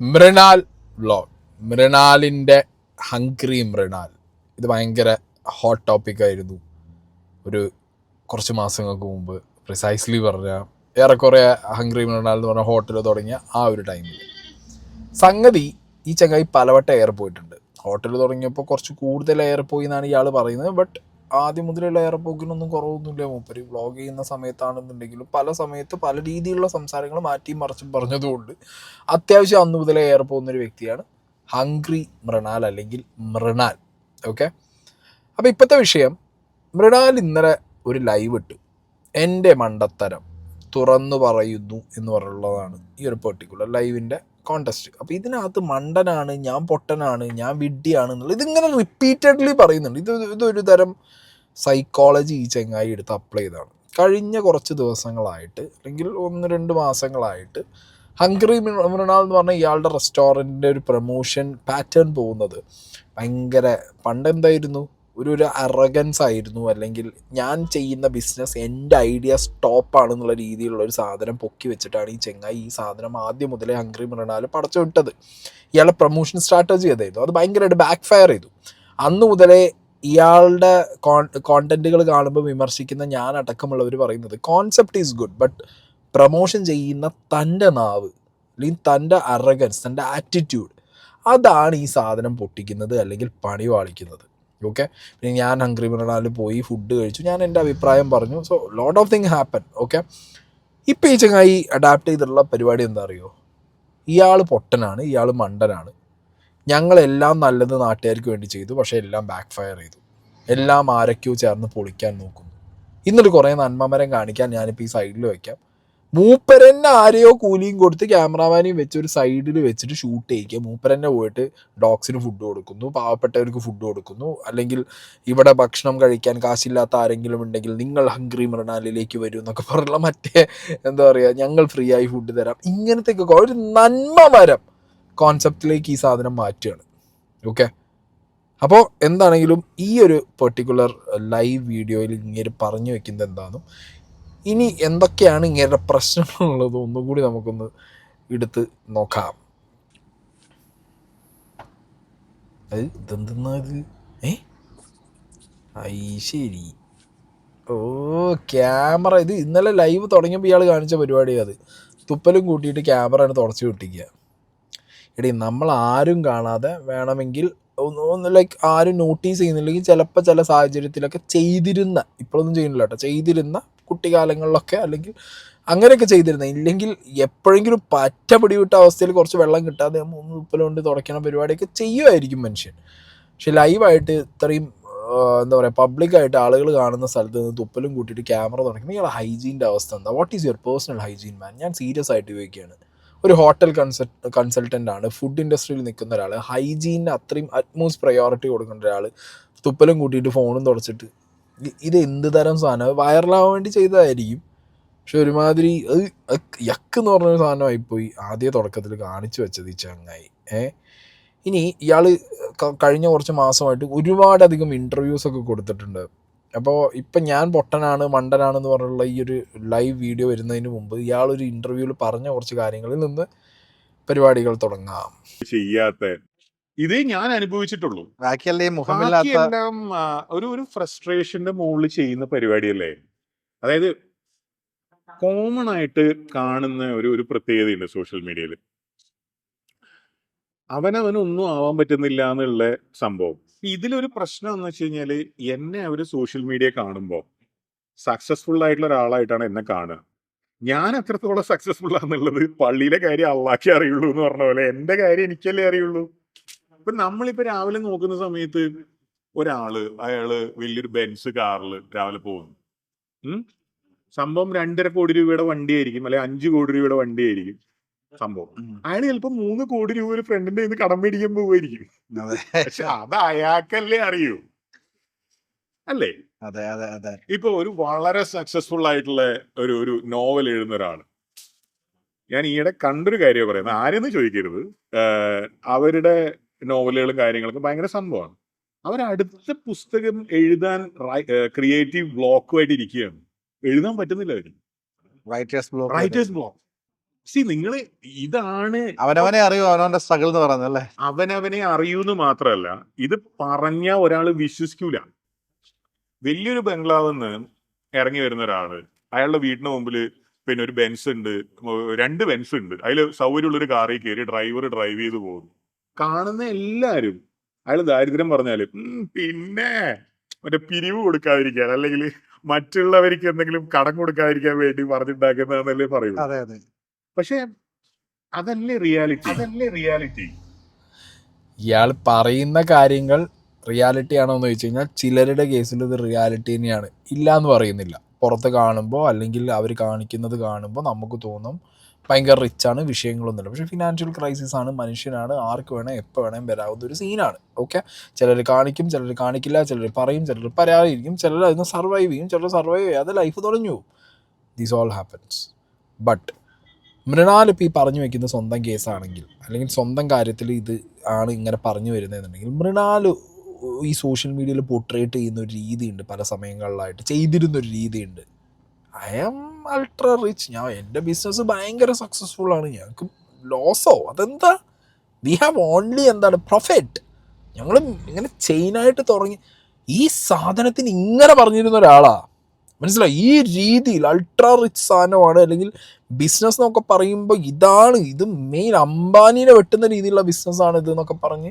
Mrunal vlog, മൃണാലിൻ്റെ hungry Mrinal. ഇത് ഭയങ്കര ഹോട്ട് ടോപ്പിക്കായിരുന്നു ഒരു കുറച്ച് മാസങ്ങൾക്ക് മുമ്പ്. പ്രിസൈസ്ലി പറഞ്ഞാൽ ഏറെക്കുറെ ഹംഗ്രി മൃണാൽ എന്ന് പറഞ്ഞ ഹോട്ടൽ തുടങ്ങിയ ആ ഒരു ടൈമിൽ സംഗതി ഈ ചങ്ങായി പലവട്ടം എയർ പോയിട്ടുണ്ട്. ഹോട്ടൽ തുടങ്ങിയപ്പോൾ കുറച്ച് കൂടുതൽ എയർ പോയി എന്നാണ് ഇയാൾ പറയുന്നത്. ബട്ട് ആദ്യം മുതലുള്ള എയർ പോക്കിനൊന്നും കുറവൊന്നുമില്ല. മൂപ്പര് വ്ളോഗ് ചെയ്യുന്ന സമയത്താണെന്നുണ്ടെങ്കിലും പല സമയത്ത് പല രീതിയിലുള്ള സംസാരങ്ങൾ മാറ്റിയും മറിച്ചും പറഞ്ഞതുകൊണ്ട് അത്യാവശ്യം അന്ന് മുതലേ എയർ പോകുന്നൊരു വ്യക്തിയാണ് ഹംഗ്രി മൃണാൽ അല്ലെങ്കിൽ മൃണാൽ. ഓക്കെ, അപ്പോൾ ഇപ്പോഴത്തെ വിഷയം, മൃണാൽ ഇന്നലെ ഒരു ലൈവ് ഇട്ടു. എൻ്റെ മണ്ടത്തരം തുറന്നു പറയുന്നു എന്ന് പറയുള്ളതാണ് ഈ ഒരു പെർട്ടിക്കുലർ ലൈവിൻ്റെ കോണ്ടസ്റ്റ്. അപ്പോൾ ഇതിനകത്ത് മണ്ടനാണ്, ഞാൻ പൊട്ടനാണ്, ഞാൻ വിഡ്ഢിയാണ് എന്നുള്ളത് ഇതിങ്ങനെ റിപ്പീറ്റഡ്ലി പറയുന്നുണ്ട്. ഇതൊരു തരം സൈക്കോളജി ഈ ചങ്ങായി എടുത്ത് അപ്ലൈ ചെയ്തതാണ്. കഴിഞ്ഞ കുറച്ച് ദിവസങ്ങളായിട്ട് അല്ലെങ്കിൽ 1-2 മാസങ്ങളായിട്ട് ഹംഗ്രി മൃണാൽ എന്ന് പറഞ്ഞാൽ ഇയാളുടെ റെസ്റ്റോറൻറ്റിൻ്റെ ഒരു പ്രൊമോഷൻ പാറ്റേൺ പോകുന്നത് ഭയങ്കര പണ്ടെന്തായിരുന്നു, ഒരു അറഗൻസ് ആയിരുന്നു. അല്ലെങ്കിൽ ഞാൻ ചെയ്യുന്ന ബിസിനസ് എൻ്റെ ഐഡിയ സ്റ്റോപ്പാണെന്നുള്ള രീതിയിലുള്ള ഒരു സാധനം പൊക്കി വെച്ചിട്ടാണ് ഈ ചെങ്ങായി ഈ സാധനം ആദ്യം മുതലേ ഹംഗ്രി മൃണാൽ പടച്ചു വിട്ടത്. ഇയാളുടെ പ്രൊമോഷൻ സ്ട്രാറ്റജി അതായിരുന്നു. അത് ഭയങ്കരമായിട്ട് ബാക്ക് ഫയർ ചെയ്തു. അന്ന് മുതലേ ഇയാളുടെ കോണ്ടന്റുകൾ കാണുമ്പോൾ വിമർശിക്കുന്ന ഞാൻ അടക്കമുള്ളവർ പറയുന്നത് concept is good, but promotion ചെയ്യുന്ന തൻ്റെ നാവ് അല്ലെങ്കിൽ തൻ്റെ അറഗൻസ്, തൻ്റെ ആറ്റിറ്റ്യൂഡ്, അതാണ് ഈ സാധനം പൊട്ടിക്കുന്നത് അല്ലെങ്കിൽ പണി വാളിക്കുന്നത്. ഓക്കെ, പിന്നെ ഞാൻ ഹംഗ്രി മൃണാൽ പോയി ഫുഡ് കഴിച്ചു, ഞാൻ എൻ്റെ അഭിപ്രായം പറഞ്ഞു. So lot of thing happen. Okay, ഇപ്പം ഈ ചങ്ങായി അഡാപ്റ്റ് ചെയ്തിട്ടുള്ള പരിപാടി എന്താ അറിയോ, ഇയാൾ പൊട്ടനാണ്, ഇയാൾ മണ്ടനാണ്, ഞങ്ങളെല്ലാം നല്ലത് നാട്ടുകാർക്ക് വേണ്ടി ചെയ്തു, പക്ഷേ എല്ലാം ബാക്ക് ഫയർ ചെയ്തു, എല്ലാം ആരൊക്കെയോ ചേർന്ന് പൊളിക്കാൻ നോക്കുന്നു. ഇന്നൊരു കുറേ നന്മമരം കാണിക്കാൻ ഞാനിപ്പോൾ ഈ സൈഡിൽ വയ്ക്കാം. മൂപ്പരന്നെ ആരെയോ കൂലിയും കൊടുത്ത് ക്യാമറാമാനെയും വെച്ച് ഒരു സൈഡിൽ വെച്ചിട്ട് ഷൂട്ട് ചെയ്യിക്കുക. മൂപ്പരന്നെ പോയിട്ട് ഡോഗ്സിന് ഫുഡ് കൊടുക്കുന്നു, പാവപ്പെട്ടവർക്ക് ഫുഡ് കൊടുക്കുന്നു. അല്ലെങ്കിൽ ഇവിടെ ഭക്ഷണം കഴിക്കാൻ കാശില്ലാത്ത ആരെങ്കിലും ഉണ്ടെങ്കിൽ നിങ്ങൾ ഹംഗ്രി മൃണാലിലേക്ക് വരൂ എന്നൊക്കെ പറഞ്ഞുള്ള മറ്റേ എന്താ പറയുക, ഞങ്ങൾ ഫ്രീ ആയി ഫുഡ് തരാം, ഇങ്ങനത്തെ ഒരു നന്മമരം കോൺസെപ്റ്റിലേക്ക് ഈ സാധനം മാറ്റുകയാണ്. ഓക്കെ, അപ്പോൾ എന്താണെങ്കിലും ഈ ഒരു പെർട്ടിക്കുലർ ലൈവ് വീഡിയോയിൽ ഇങ്ങനെ പറഞ്ഞു വെക്കുന്നത് എന്താണെന്നും ഇനി എന്തൊക്കെയാണ് ഇങ്ങനെ പ്രശ്നങ്ങളുള്ളത് ഒന്നും കൂടി നമുക്കൊന്ന് എടുത്ത് നോക്കാം. അത് ഇതെന്തെന്നാ ഇത്? ശരി, ഓ ക്യാമറ. ഇത് ഇന്നലെ ലൈവ് തുടങ്ങിയപ്പോൾ ഇയാൾ കാണിച്ച പരിപാടിയാണ്. അത് തുപ്പലും കൂട്ടിയിട്ട് ക്യാമറ ആണ് തുടച്ച് വിട്ടിക്കുക. എടീ, നമ്മൾ ആരും കാണാതെ വേണമെങ്കിൽ ഒന്ന് ലൈക്ക് ആരും നോട്ടീസ് ചെയ്യുന്നില്ലെങ്കിൽ ചിലപ്പോൾ ചില സാഹചര്യത്തിലൊക്കെ ചെയ്തിരുന്ന, ഇപ്പോഴൊന്നും ചെയ്യുന്നില്ല കേട്ടോ, ചെയ്തിരുന്ന കുട്ടിക്കാലങ്ങളിലൊക്കെ അല്ലെങ്കിൽ അങ്ങനെയൊക്കെ ചെയ്തിരുന്ന, ഇല്ലെങ്കിൽ എപ്പോഴെങ്കിലും പറ്റ പിടിവിട്ട അവസ്ഥയിൽ കുറച്ച് വെള്ളം കിട്ടാതെ 3 തുപ്പൽ കൊണ്ട് തുടയ്ക്കണ പരിപാടിയൊക്കെ ചെയ്യുമായിരിക്കും മനുഷ്യൻ. പക്ഷെ ലൈവായിട്ട് ഇത്രയും എന്താ പറയുക, പബ്ലിക്കായിട്ട് ആളുകൾ കാണുന്ന സ്ഥലത്ത് നിന്ന് തുപ്പലും കൂട്ടിയിട്ട് ക്യാമറ തുടങ്ങുമ്പോൾ നിങ്ങളുടെ ഹൈജീൻ്റെ അവസ്ഥ എന്താ? What is your personal hygiene man? ഞാൻ സീരിയസ് ആയിട്ട് ചോദിക്കുകയാണ്. ഒരു ഹോട്ടൽ കൺസൾട്ടൻ്റ് ആണ്, ഫുഡ് ഇൻഡസ്ട്രിയിൽ നിൽക്കുന്ന ഒരാൾ, ഹൈജീനിന് അത്രയും അറ്റ്മോസ്റ്റ് പ്രയോറിറ്റി കൊടുക്കേണ്ട ഒരാൾ തുപ്പലും കൂട്ടിയിട്ട് ഫോണും തുടച്ചിട്ട് ഇത് എന്ത് തരം സാധനം? വൈറലാവാൻ വേണ്ടി ചെയ്തതായിരിക്കും, പക്ഷെ ഒരുമാതിരി യക്ക് എന്ന് പറഞ്ഞൊരു സാധനമായിപ്പോയി ആദ്യ തുടക്കത്തിൽ കാണിച്ചു വെച്ചത് ഈ ചങ്ങായി. ഇനി ഇയാൾ കഴിഞ്ഞ കുറച്ച് മാസമായിട്ട് ഒരുപാടധികം ഇൻ്റർവ്യൂസൊക്കെ കൊടുത്തിട്ടുണ്ട്. അപ്പോൾ ഇപ്പം ഞാൻ പൊട്ടനാണ് മണ്ടനാണെന്ന് പറഞ്ഞുള്ള ഈ ഒരു ലൈവ് വീഡിയോ വരുന്നതിന് മുമ്പ് ഇയാളൊരു ഇൻ്റർവ്യൂവിൽ പറഞ്ഞ കുറച്ച് കാര്യങ്ങളിൽ നിന്ന് പരിപാടികൾ തുടങ്ങാം. ചെയ്യാത്ത ഇതേ ഞാൻ അനുഭവിച്ചിട്ടുള്ളൂ. ബാക്കിയെല്ലാം എല്ലാം ഒരു ഫ്രസ്ട്രേഷന്റെ മുകളിൽ ചെയ്യുന്ന പരിപാടിയല്ലേ. അതായത് കോമൺ ആയിട്ട് കാണുന്ന ഒരു പ്രത്യേകതയുണ്ട് സോഷ്യൽ മീഡിയയിൽ. അവനൊന്നും ആവാൻ പറ്റുന്നില്ല എന്നുള്ള സംഭവം. ഇതിലൊരു പ്രശ്നം എന്ന് വെച്ച് കഴിഞ്ഞാല്, എന്നെ അവര് സോഷ്യൽ മീഡിയ കാണുമ്പോൾ സക്സസ്ഫുൾ ആയിട്ടുള്ള ഒരാളായിട്ടാണ് എന്നെ കാണുക. ഞാൻ എത്രത്തോളം സക്സസ്ഫുൾ ആണെന്നുള്ളത് പള്ളിയിലെ കാര്യം അള്ളാഹ്ക്കേ അറിയുള്ളൂ എന്ന് പറഞ്ഞ പോലെ എന്റെ കാര്യം എനിക്കല്ലേ അറിയുള്ളൂ. ഇപ്പൊ നമ്മളിപ്പോ രാവിലെ നോക്കുന്ന സമയത്ത് അയാള് വലിയൊരു ബെൻസ് കാറിൽ രാവിലെ പോകുന്നു. സംഭവം 2.5 കോടി രൂപയുടെ വണ്ടിയായിരിക്കും, അല്ലെ 5 കോടി രൂപയുടെ വണ്ടിയായിരിക്കും സംഭവം. അയാൾ ചിലപ്പോ 3 കോടി രൂപ ഒരു ഫ്രണ്ടിന്റെ കയ്യിൽ നിന്ന് കടം മേടിക്കാൻ പോവുമായിരിക്കും. പക്ഷെ അത് അയാൾക്കല്ലേ അറിയൂ, അല്ലേ? അതെ അതെ അതെ. ഇപ്പൊ ഒരു വളരെ സക്സസ്ഫുൾ ആയിട്ടുള്ള ഒരു നോവൽ എഴുതുന്ന ഒരാള്, ഞാൻ ഈയിടെ കണ്ടൊരു കാര്യം പറയുന്നത്, ആരെന്ന് ചോദിക്കരുത്, അവരുടെ നോവലുകളും കാര്യങ്ങളൊക്കെ ഭയങ്കര സംഭവമാണ്. അവരടുത്ത പുസ്തകം എഴുതാൻ ക്രിയേറ്റീവ് ബ്ലോക്കുമായിട്ട് ഇരിക്കുകയാണ്. എഴുതാൻ പറ്റുന്നില്ല അവര്. Writers block. നിങ്ങൾ ഇതാണ് അവനവനെ അറിയൂ അവനവന്റെ സ്ട്രഗിൾ എന്ന് പറയുന്നത് അല്ലേ? അവനവനെ അറിയൂന്ന് മാത്രമല്ല, ഇത് പറഞ്ഞ ഒരാള് വിശ്വസിക്കൂല. വലിയൊരു ബംഗ്ലാവെന്ന് ഇറങ്ങി വരുന്ന ഒരാള്, അയാളുടെ വീടിന് മുമ്പില് പിന്നെ ഒരു ബെൻസ് ഉണ്ട്, 2 ബെൻസ് ഉണ്ട്, അതിൽ സൗകര്യമുള്ള ഒരു കാറിൽ കയറി ഡ്രൈവർ ഡ്രൈവ് ചെയ്ത് പോകുന്നു. കാണുന്ന എല്ലാരും അയാൾ ദാരിദ്ര്യം പറഞ്ഞാലും പിന്നെ മറ്റേ പിരിവ് കൊടുക്കാതിരിക്കാൻ അല്ലെങ്കിൽ മറ്റുള്ളവർക്ക് എന്തെങ്കിലും കടം കൊടുക്കാതിരിക്കാൻ വേണ്ടി പറഞ്ഞിട്ടുണ്ടാക്കുന്നതെന്നല്ലേ പറയുള്ളൂ. അതെ അതെ. പക്ഷെ അതല്ലേ റിയാലിറ്റി. ഇയാൾ പറയുന്ന കാര്യങ്ങൾ റിയാലിറ്റി ആണോ എന്ന് ചോദിച്ചു കഴിഞ്ഞാൽ ചിലരുടെ കേസിൽ ഇത് റിയാലിറ്റി തന്നെയാണ്. ഇല്ല എന്ന് പറയുന്നില്ല. പുറത്ത് കാണുമ്പോൾ അല്ലെങ്കിൽ അവർ കാണിക്കുന്നത് കാണുമ്പോൾ നമുക്ക് തോന്നും ഭയങ്കര റിച്ചാണ്, വിഷയങ്ങളൊന്നുമില്ല. പക്ഷേ ഫിനാൻഷ്യൽ ക്രൈസിസ് ആണ്, മനുഷ്യനാണ്, ആർക്ക് വേണേൽ എപ്പോൾ വേണേൽ വരാവുന്ന ഒരു സീനാണ്. ഓക്കെ, ചിലർ കാണിക്കും, ചിലർ കാണിക്കില്ല, ചിലർ പറയും, ചിലർ പറയാതിരിക്കും, ചിലർ അതിന് സർവൈവ് ചെയ്യും, ചിലർ സർവൈവ് ചെയ്യാതെ ലൈഫ് തുടങ്ങി പോകും. These all happens. But Mrunal ഇപ്പോൾ ഈ പറഞ്ഞു വെക്കുന്ന സ്വന്തം കേസാണെങ്കിൽ അല്ലെങ്കിൽ സ്വന്തം കാര്യത്തിൽ ഇത് ആണ് ഇങ്ങനെ പറഞ്ഞു വരുന്നതെന്നുണ്ടെങ്കിൽ, മൃണാൽ ഈ സോഷ്യൽ മീഡിയയിൽ പോർട്രേറ്റ് ചെയ്യുന്ന ഒരു രീതിയുണ്ട്, പല സമയങ്ങളിലായിട്ട് ചെയ്തിരുന്നൊരു രീതിയുണ്ട്. ഐ ആം അൾട്രാ റിച്ച്, എൻ്റെ ബിസിനസ് ഭയങ്കര സക്സസ്ഫുൾ ആണ്, ഞങ്ങൾക്ക് ലോസോ അതെന്താ, വി ഹാവ് ഓൺലി എന്താണ് പ്രോഫിറ്റ്, ഞങ്ങൾ ഇങ്ങനെ ചെയിനായിട്ട് തുടങ്ങി. ഈ സാധനത്തിന് ഇങ്ങനെ പറഞ്ഞിരുന്ന ഒരാളാ, മനസ്സിലായി? ഈ രീതിയിൽ അൾട്രാ റിച്ച് സാധനമാണ്, അല്ലെങ്കിൽ ബിസിനസ് എന്നൊക്കെ പറയുമ്പോൾ ഇതാണ്, ഇത് മെയിൻ അംബാനീനെ വെട്ടുന്ന രീതിയിലുള്ള ബിസിനസ്സാണ് ഇത് എന്നൊക്കെ പറഞ്ഞ്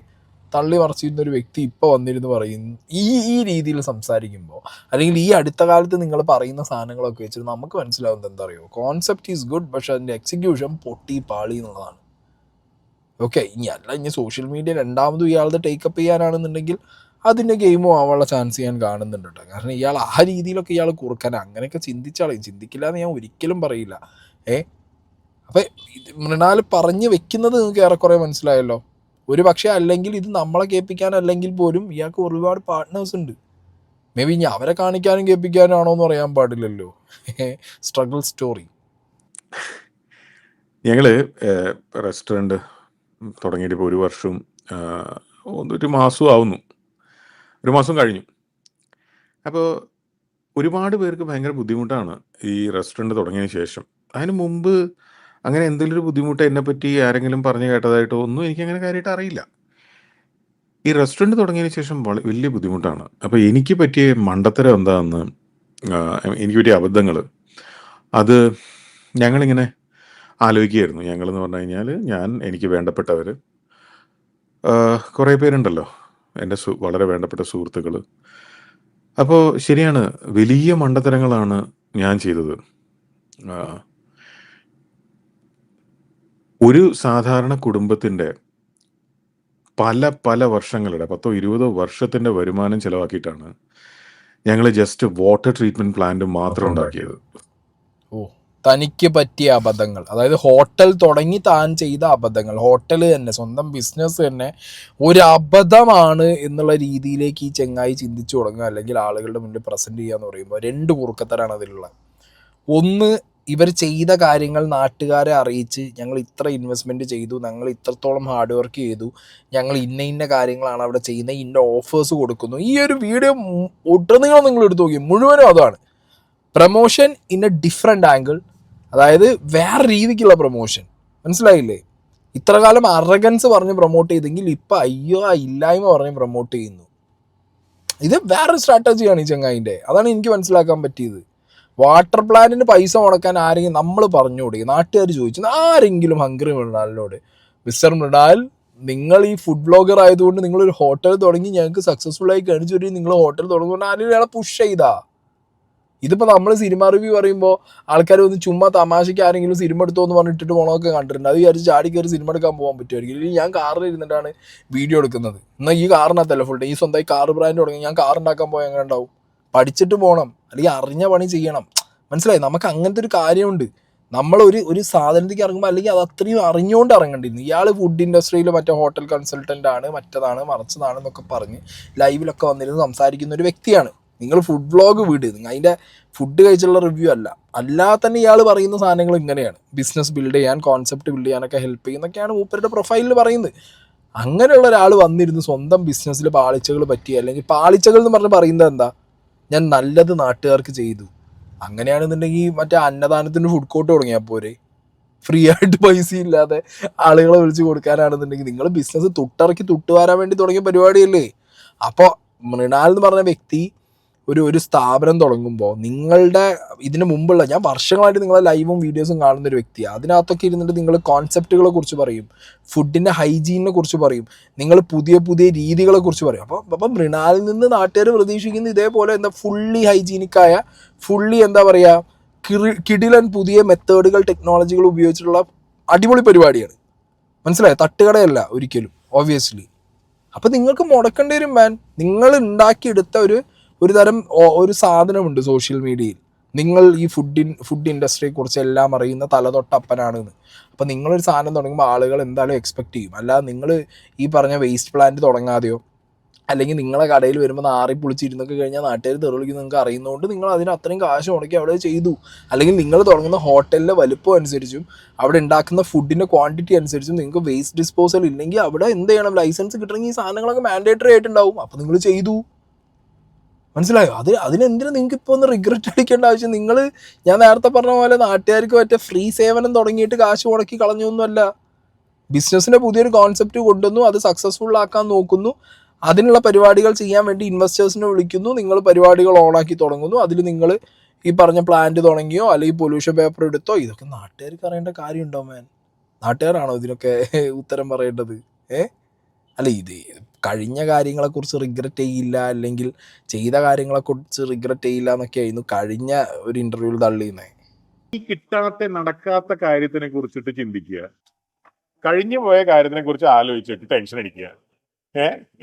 തള്ളി മറിച്ചിരുന്ന ഒരു വ്യക്തി ഇപ്പോൾ വന്നിരുന്ന് പറയുന്നു ഈ രീതിയിൽ സംസാരിക്കുമ്പോൾ, അല്ലെങ്കിൽ ഈ അടുത്ത കാലത്ത് നിങ്ങൾ പറയുന്ന സാധനങ്ങളൊക്കെ വെച്ചിട്ട് നമുക്ക് മനസ്സിലാവുന്നത് എന്താ അറിയുമോ, കോൺസെപ്റ്റ് ഈസ് ഗുഡ്, പക്ഷെ അതിൻ്റെ എക്സിക്യൂഷൻ പൊട്ടി പാളി എന്നുള്ളതാണ്. ഓക്കെ, ഇനി സോഷ്യൽ മീഡിയ രണ്ടാമതും ഇയാളുടെ ടേക്കപ്പ് ചെയ്യാനാണെന്നുണ്ടെങ്കിൽ അതിൻ്റെ ഗെയിമും ആവാനുള്ള ചാൻസ് ഞാൻ കാണുന്നുണ്ട് കേട്ടോ. കാരണം ഇയാൾ ആ രീതിയിലൊക്കെ ഇയാൾ കുറുക്കാൻ അങ്ങനെയൊക്കെ ചിന്തിച്ചാളെ, ചിന്തിക്കില്ല എന്ന് ഞാൻ ഒരിക്കലും പറയില്ല. അപ്പം മൃണാൽ പറഞ്ഞു വെക്കുന്നത് നിങ്ങൾക്ക് ഏറെക്കുറെ മനസ്സിലായല്ലോ. ഒരു പക്ഷേ അല്ലെങ്കിൽ ഇത് നമ്മളെ കേൾപ്പിക്കാനല്ലെങ്കിൽ പോലും ഇയാൾക്ക് ഒരുപാട് പാർട്ട്നേഴ്സ് ഉണ്ട്. മേ ബി ഇനി അവരെ കാണിക്കാനും കേൾപ്പിക്കാനും ആണോ എന്ന് പറയാൻ പാടില്ലല്ലോ. Struggle story. ഞങ്ങള് റെസ്റ്റോറൻറ്റ് തുടങ്ങിയിട്ട് ഇപ്പോൾ 1 വർഷവും 1 മാസവും ആവുന്നു, 1 മാസം കഴിഞ്ഞു. അപ്പോൾ ഒരുപാട് പേർക്ക് ഭയങ്കര ബുദ്ധിമുട്ടാണ് ഈ റെസ്റ്റോറൻറ്റ് തുടങ്ങിയതിന് ശേഷം. അതിന് മുമ്പ് അങ്ങനെ എന്തെങ്കിലും ഒരു ബുദ്ധിമുട്ട് എന്നെപ്പറ്റി ആരെങ്കിലും പറഞ്ഞു കേട്ടതായിട്ടോ ഒന്നും എനിക്കങ്ങനെ കാര്യമായിട്ട് അറിയില്ല. ഈ റെസ്റ്റോറൻറ്റ് തുടങ്ങിയതിന് ശേഷം വലിയ ബുദ്ധിമുട്ടാണ്. അപ്പോൾ എനിക്ക് പറ്റിയ മണ്ടത്തരം എന്താണെന്ന്, എനിക്ക് പറ്റിയ അബദ്ധങ്ങൾ, അത് ഞങ്ങളിങ്ങനെ ആലോചിക്കുകയായിരുന്നു. ഞങ്ങളെന്ന് പറഞ്ഞു കഴിഞ്ഞാൽ എനിക്ക് വേണ്ടപ്പെട്ടവർ കുറേ പേരുണ്ടല്ലോ, എൻ്റെ വളരെ വേണ്ടപ്പെട്ട സുഹൃത്തുക്കൾ. അപ്പോൾ ശരിയാണ്, വലിയ മണ്ടത്തരങ്ങളാണ് ഞാൻ ചെയ്തത്. ഒരു സാധാരണ കുടുംബത്തിൻ്റെ പല വർഷങ്ങളുടെ 10-20 വർഷത്തിൻ്റെ വരുമാനം ചിലവാക്കിയിട്ടാണ് ഞങ്ങൾ ജസ്റ്റ് വാട്ടർ ട്രീറ്റ്മെൻറ്റ് പ്ലാന്റ് മാത്രം ഉണ്ടാക്കിയത്. ഓ, തനിക്ക് പറ്റിയ അബദ്ധങ്ങൾ, അതായത് ഹോട്ടൽ തുടങ്ങി താൻ ചെയ്ത അബദ്ധങ്ങൾ, ഹോട്ടൽ തന്നെ സ്വന്തം ബിസിനസ് തന്നെ ഒരു അബദ്ധമാണ് എന്നുള്ള രീതിയിലേക്ക് ഈ ചെങ്ങായി ചിന്തിച്ചു തുടങ്ങുക, അല്ലെങ്കിൽ ആളുകളുടെ മുന്നിൽ പ്രസൻറ്റ് ചെയ്യുക എന്ന് പറയുമ്പോൾ 2 കുറുക്കത്തരാണ് അതിലുള്ള. ഒന്ന്, ഇവർ ചെയ്ത കാര്യങ്ങൾ നാട്ടുകാരെ അറിയിച്ച് ഞങ്ങൾ ഇത്ര ഇൻവെസ്റ്റ്മെൻറ്റ് ചെയ്തു, ഞങ്ങൾ ഇത്രത്തോളം ഹാർഡ് വർക്ക് ചെയ്തു, ഞങ്ങൾ ഇന്ന കാര്യങ്ങളാണ് അവിടെ ചെയ്യുന്നത്, ഇന്ന ഓഫേഴ്സ് കൊടുക്കുന്നു. ഈ ഒരു വീഡിയോ ഒട്ടുനിങ്ങളും നിങ്ങൾ എടുത്ത് നോക്കി, മുഴുവനും അതാണ് promotion in A different angle, അതായത് വേറെ രീതിക്കുള്ള പ്രൊമോഷൻ. മനസ്സിലായില്ലേ? ഇത്ര കാലം അറഗൻസ് പറഞ്ഞ് പ്രൊമോട്ട് ചെയ്തെങ്കിൽ ഇപ്പം അയ്യോ ആ ഇല്ലായ്മ പറഞ്ഞ് പ്രൊമോട്ട് ചെയ്യുന്നു. ഇത് വേറൊരു സ്ട്രാറ്റജിയാണ് ഈ ചങ്ങായിൻ്റെ. അതാണ് എനിക്ക് മനസ്സിലാക്കാൻ പറ്റിയത്. വാട്ടർ പ്ലാന്റിന് പൈസ മുടക്കാൻ ആരെങ്കിലും നമ്മൾ പറഞ്ഞു കൊടുക്കുക, നാട്ടുകാർ ചോദിച്ചു, ആരെങ്കിലും ഹംഗ്രി മൃണാലിനോട്, മിസ്റ്റർ മൃണാൽ, നിങ്ങൾ ഈ ഫുഡ് ബ്ലോഗർ ആയതുകൊണ്ട് നിങ്ങളൊരു ഹോട്ടൽ തുടങ്ങി ഞങ്ങൾക്ക് സക്സസ്ഫുൾ ആയി കാണിച്ചു തരും, നിങ്ങൾ ഹോട്ടൽ തുടങ്ങുമ്പോൾ ആരെങ്കിലും അയാളെ പുഷ് ചെയ്താ? ഇതിപ്പോൾ നമ്മൾ സിനിമ റിവ്യൂ പറയുമ്പോൾ ആൾക്കാർ ഒന്ന് ചുമ്മാ തമാശയ്ക്ക് ആരെങ്കിലും സിനിമ എടുത്തോ എന്ന് പറഞ്ഞിട്ട് പോണമൊക്കെ കണ്ടിട്ടുണ്ട്. അത് വിചാരിച്ച് ചാടി കയറി സിനിമ എടുക്കാൻ പോകാൻ പറ്റുമായിരിക്കും. ഇല്ലെങ്കിൽ ഞാൻ കാറിൽ ഇരുന്നിട്ടാണ് വീഡിയോ എടുക്കുന്നത്, എന്നാൽ ഈ കാറിനകത്തല്ല ഫുൾ ഡേ, ഈ സ്വന്തമായി കാർ ബ്രാൻഡ് തുടങ്ങി ഞാൻ കാർ ഉണ്ടാക്കാൻ പോയാൽ എങ്ങനെ ഉണ്ടാവും? പഠിച്ചിട്ട് പോകണം, അല്ലെങ്കിൽ അറിഞ്ഞ പണി ചെയ്യണം. മനസ്സിലായി? നമുക്ക് അങ്ങനത്തെ ഒരു കാര്യമുണ്ട്. നമ്മളൊരു സാധനത്തേക്ക് ഇറങ്ങുമ്പോൾ അല്ലെങ്കിൽ അത് അത്രയും അറിഞ്ഞുകൊണ്ട് ഇറങ്ങേണ്ടിയിരുന്നു. ഇയാൾ ഫുഡ് ഇൻഡസ്ട്രിയിൽ മറ്റേ ഹോട്ടൽ കൺസൾട്ടൻ്റ് ആണ്, മറ്റതാണ് മറിച്ചതാണെന്നൊക്കെ പറഞ്ഞ് ലൈവിലൊക്കെ വന്നിരുന്ന് സംസാരിക്കുന്ന ഒരു വ്യക്തിയാണ്. നിങ്ങൾ ഫുഡ് വ്ളോഗ് വിട്, നിങ്ങൾ അതിൻ്റെ ഫുഡ് കഴിച്ചുള്ള റിവ്യൂ അല്ലാതെ തന്നെ ഇയാൾ പറയുന്ന സാധനങ്ങൾ ഇങ്ങനെയാണ്. ബിസിനസ് ബിൽഡ് ചെയ്യാൻ, കോൺസെപ്റ്റ് ബിൽഡ് ചെയ്യാനൊക്കെ ഹെൽപ്പ് ചെയ്യുന്നൊക്കെയാണ് മൂപ്പരുടെ പ്രൊഫൈലിൽ പറയുന്നത്. അങ്ങനെയുള്ള ഒരാൾ വന്നിരുന്ന് സ്വന്തം ബിസിനസ്സിൽ പാളിച്ചകൾ പറ്റി, അല്ലെങ്കിൽ പാളിച്ചകൾ എന്ന് പറഞ്ഞ് പറയുന്നത് എന്താ, ഞാൻ നല്ലത് നാട്ടുകാർക്ക് ചെയ്തു. അങ്ങനെയാണെന്നുണ്ടെങ്കിൽ മറ്റേ അന്നദാനത്തിൻ്റെ ഫുഡ് കോർട്ട് തുടങ്ങിയാൽ പോരെ? ഫ്രീ ആയിട്ട് പൈസ ഇല്ലാതെ ആളുകളെ വിളിച്ച് കൊടുക്കാനാണെന്നുണ്ടെങ്കിൽ നിങ്ങൾ ബിസിനസ് തൊട്ടിറക്കി തൊട്ടുവരാൻ വേണ്ടി തുടങ്ങിയ പരിപാടിയല്ലേ. അപ്പോൾ മൃണാൽ എന്ന് പറഞ്ഞ വ്യക്തി ഒരു സ്ഥാപനം തുടങ്ങുമ്പോൾ നിങ്ങളുടെ ഇതിന് മുമ്പുള്ള, ഞാൻ വർഷങ്ങളായിട്ട് നിങ്ങളെ ലൈവും വീഡിയോസും കാണുന്ന ഒരു വ്യക്തിയാണ്. അതിനകത്തൊക്കെ ഇരുന്നിട്ട് നിങ്ങൾ കോൺസെപ്റ്റുകളെ കുറിച്ച് പറയും, ഫുഡിൻ്റെ ഹൈജീനിനെ കുറിച്ച് പറയും, നിങ്ങൾ പുതിയ പുതിയ രീതികളെ കുറിച്ച് പറയും. അപ്പം മൃണാലിൽ നിന്ന് നാട്ടുകാർ പ്രതീക്ഷിക്കുന്ന ഇതേപോലെ ഫുള്ളി ഹൈജീനിക്കായ, ഫുള്ളി കിടിലൻ പുതിയ മെത്തേഡുകൾ, ടെക്നോളജികൾ ഉപയോഗിച്ചിട്ടുള്ള അടിപൊളി പരിപാടിയാണ്. മനസ്സിലായോ? തട്ടുകടയല്ല ഒരിക്കലും, ഓബ്വിയസ്ലി. അപ്പം നിങ്ങൾക്ക് മുടക്കേണ്ടി വരും മാൻ. നിങ്ങൾ ഉണ്ടാക്കിയെടുത്ത ഒരു തരം ഒരു സാധനമുണ്ട് സോഷ്യൽ മീഡിയയിൽ. നിങ്ങൾ ഈ ഫുഡ് ഇൻഡസ്ട്രിയെ കുറിച്ച് എല്ലാം അറിയുന്ന തലതൊട്ടപ്പനാണെന്ന്. അപ്പം നിങ്ങളൊരു സാധനം തുടങ്ങുമ്പോൾ ആളുകൾ എന്തായാലും എക്സ്പെക്ട് ചെയ്യും. അല്ലാതെ നിങ്ങൾ ഈ പറഞ്ഞ വേസ്റ്റ് പ്ലാന്റ് തുടങ്ങാതെയോ അല്ലെങ്കിൽ നിങ്ങളെ കടയിൽ വരുമ്പോൾ നാറി പൊളിച്ചിരുന്നൊക്കെ കഴിഞ്ഞാൽ നാട്ടുകാർ തെറിവിളിക്കുന്നത് നിങ്ങൾക്ക് അറിയുന്നതുകൊണ്ട് നിങ്ങൾ അതിന് അത്രയും കാശ് മുടക്കി അവിടെ ചെയ്തു. അല്ലെങ്കിൽ നിങ്ങൾ തുടങ്ങുന്ന ഹോട്ടലിലെ വലുപ്പം അനുസരിച്ചും അവിടെ ഉണ്ടാക്കുന്ന ഫുഡിൻ്റെ ക്വാണ്ടിറ്റി അനുസരിച്ചും നിങ്ങൾക്ക് വേസ്റ്റ് ഡിസ്പോസൽ ഇല്ലെങ്കിൽ അവിടെ എന്ത് ചെയ്യണം, ലൈസൻസ് കിട്ടണമെങ്കിൽ ഈ സാധനങ്ങളൊക്കെ മാൻഡേറ്ററി ആയിട്ടുണ്ടാവും. അപ്പോൾ നിങ്ങൾ ചെയ്തു. മനസ്സിലായോ? അതിനെന്തിനാ നിങ്ങൾക്ക് ഇപ്പോൾ ഒന്ന് റിഗ്രറ്റ് അടിക്കേണ്ട ആവശ്യം? ഞാൻ നേരത്തെ പറഞ്ഞ പോലെ നാട്ടുകാർക്ക് മറ്റേ ഫ്രീ സേവനം തുടങ്ങിയിട്ട് കാശ് മുടക്കി കളഞ്ഞൊന്നുമല്ല. ബിസിനസ്സിൻ്റെ പുതിയൊരു കോൺസെപ്റ്റ് കൊണ്ടുവന്നു, അത് സക്സസ്ഫുൾ ആക്കാൻ നോക്കുന്നു, അതിനുള്ള പരിപാടികൾ ചെയ്യാൻ വേണ്ടി ഇൻവെസ്റ്റേഴ്സിനെ വിളിക്കുന്നു, നിങ്ങൾ പരിപാടികൾ ഓണാക്കി തുടങ്ങുന്നു. അതിൽ നിങ്ങൾ ഈ പറഞ്ഞ പ്ലാന്റ് തുടങ്ങിയോ അല്ലെങ്കിൽ പൊല്യൂഷൻ പേപ്പർ എടുത്തോ, ഇതൊക്കെ നാട്ടുകാർക്ക് അറിയേണ്ട കാര്യമുണ്ടോ മാൻ? നാട്ടുകാരാണോ ഇതിനൊക്കെ ഉത്തരം പറയേണ്ടത്? അല്ല, ഇത് കഴിഞ്ഞ കാര്യങ്ങളെക്കുറിച്ച് റിഗ്രറ്റ് ചെയ്യില്ല, അല്ലെങ്കിൽ ചെയ്ത കാര്യങ്ങളെക്കുറിച്ച് റിഗ്രറ്റ് ചെയ്യില്ല എന്നൊക്കെ ആയിരുന്നു കഴിഞ്ഞ ഒരു ഇൻ്റർവ്യൂവിൽ തള്ളിയുന്നത്. ഈ കിട്ടാത്ത നടക്കാത്ത കാര്യത്തിനെ കുറിച്ചിട്ട് ചിന്തിക്കുക, കഴിഞ്ഞു പോയ കാര്യത്തിനെ കുറിച്ച് ആലോചിച്ചിട്ട് ടെൻഷൻ അടിക്കുക,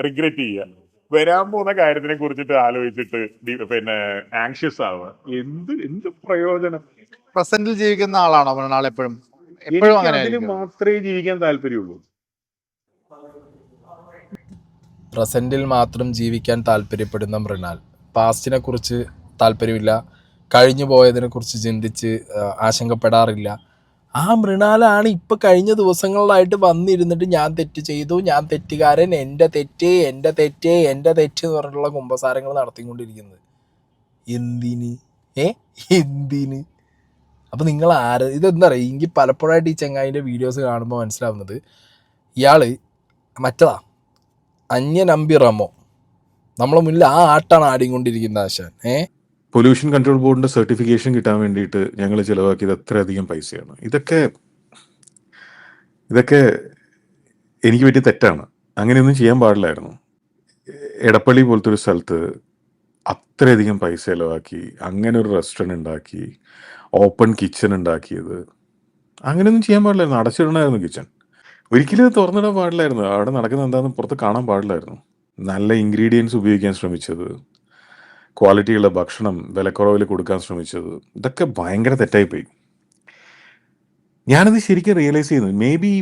റിഗ്രറ്റ് ചെയ്യുക, വരാൻ പോകുന്ന കാര്യത്തിനെ കുറിച്ചിട്ട് ആലോചിച്ചിട്ട് ആങ്ഷ്യസ് ആവുക. എന്ത് പ്രയോജനം? പ്രസന്റിൽ ജീവിക്കുന്ന ആളാണോ മൃണാൾ? എപ്പോഴും അങ്ങനെ അതിൽ മാത്രമേ ജീവിക്കാൻ താല്പര്യമുള്ളൂ. പ്രസൻറ്റിൽ മാത്രം ജീവിക്കാൻ താല്പര്യപ്പെടുന്ന മൃണാൽ, പാസ്റ്റിനെ കുറിച്ച് താല്പര്യമില്ല, കഴിഞ്ഞു പോയതിനെക്കുറിച്ച് ചിന്തിച്ച് ആശങ്കപ്പെടാറില്ല. ആ മൃണാലാണ് ഇപ്പം കഴിഞ്ഞ ദിവസങ്ങളിലായിട്ട് വന്നിരുന്നിട്ട് ഞാൻ തെറ്റ് ചെയ്തു, ഞാൻ തെറ്റുകാരൻ, എൻ്റെ തെറ്റ് എന്ന് പറഞ്ഞിട്ടുള്ള കുമ്പസാരങ്ങൾ നടത്തിക്കൊണ്ടിരിക്കുന്നത്. എന്തിന്? അപ്പം നിങ്ങൾ ഇതെന്താ പറയുക, എനിക്ക് പലപ്പോഴായിട്ട് ഈ ചെങ്ങായിൻ്റെ വീഡിയോസ് കാണുമ്പോൾ മനസ്സിലാവുന്നത് ഇയാൾ മറ്റതാ അന്യനമ്പി റമോ. നമ്മളെ മുന്നിൽ ആ ആട്ടാണ് ആടിക്കൊണ്ടിരിക്കുന്നത് ആശാൻ. പൊല്യൂഷൻ കൺട്രോൾ ബോർഡിന്റെ സർട്ടിഫിക്കേഷൻ കിട്ടാൻ വേണ്ടിയിട്ട് ഞങ്ങൾ ചിലവാക്കിയത് അത്രയധികം പൈസയാണ്. ഇതൊക്കെ എനിക്ക് പറ്റിയ തെറ്റാണ്. അങ്ങനെയൊന്നും ചെയ്യാൻ പാടില്ലായിരുന്നു. എടപ്പള്ളി പോലത്തെ ഒരു സ്ഥലത്ത് അത്രയധികം പൈസ ചിലവാക്കി അങ്ങനെ ഒരു റെസ്റ്റോറൻറ്റ് ഉണ്ടാക്കി, ഓപ്പൺ കിച്ചൺ ഉണ്ടാക്കിയത്, അങ്ങനെയൊന്നും ചെയ്യാൻ പാടില്ലായിരുന്നു. അടച്ചിടണമായിരുന്നു കിച്ചൺ. ഒരിക്കലും അത് തുറന്നിടാൻ പാടില്ലായിരുന്നു. അവിടെ നടക്കുന്നത് എന്താണെന്ന് പുറത്ത് കാണാൻ പാടില്ലായിരുന്നു. നല്ല ഇൻഗ്രീഡിയൻസ് ഉപയോഗിക്കാൻ ശ്രമിച്ചത്, ക്വാളിറ്റിയുള്ള ഭക്ഷണം വിലക്കുറവിൽ കൊടുക്കാൻ ശ്രമിച്ചത്, ഇതൊക്കെ ഭയങ്കര തെറ്റായിപ്പോയി. ഞാനത് ശരിക്കും റിയലൈസ് ചെയ്യുന്നു. മേ ബി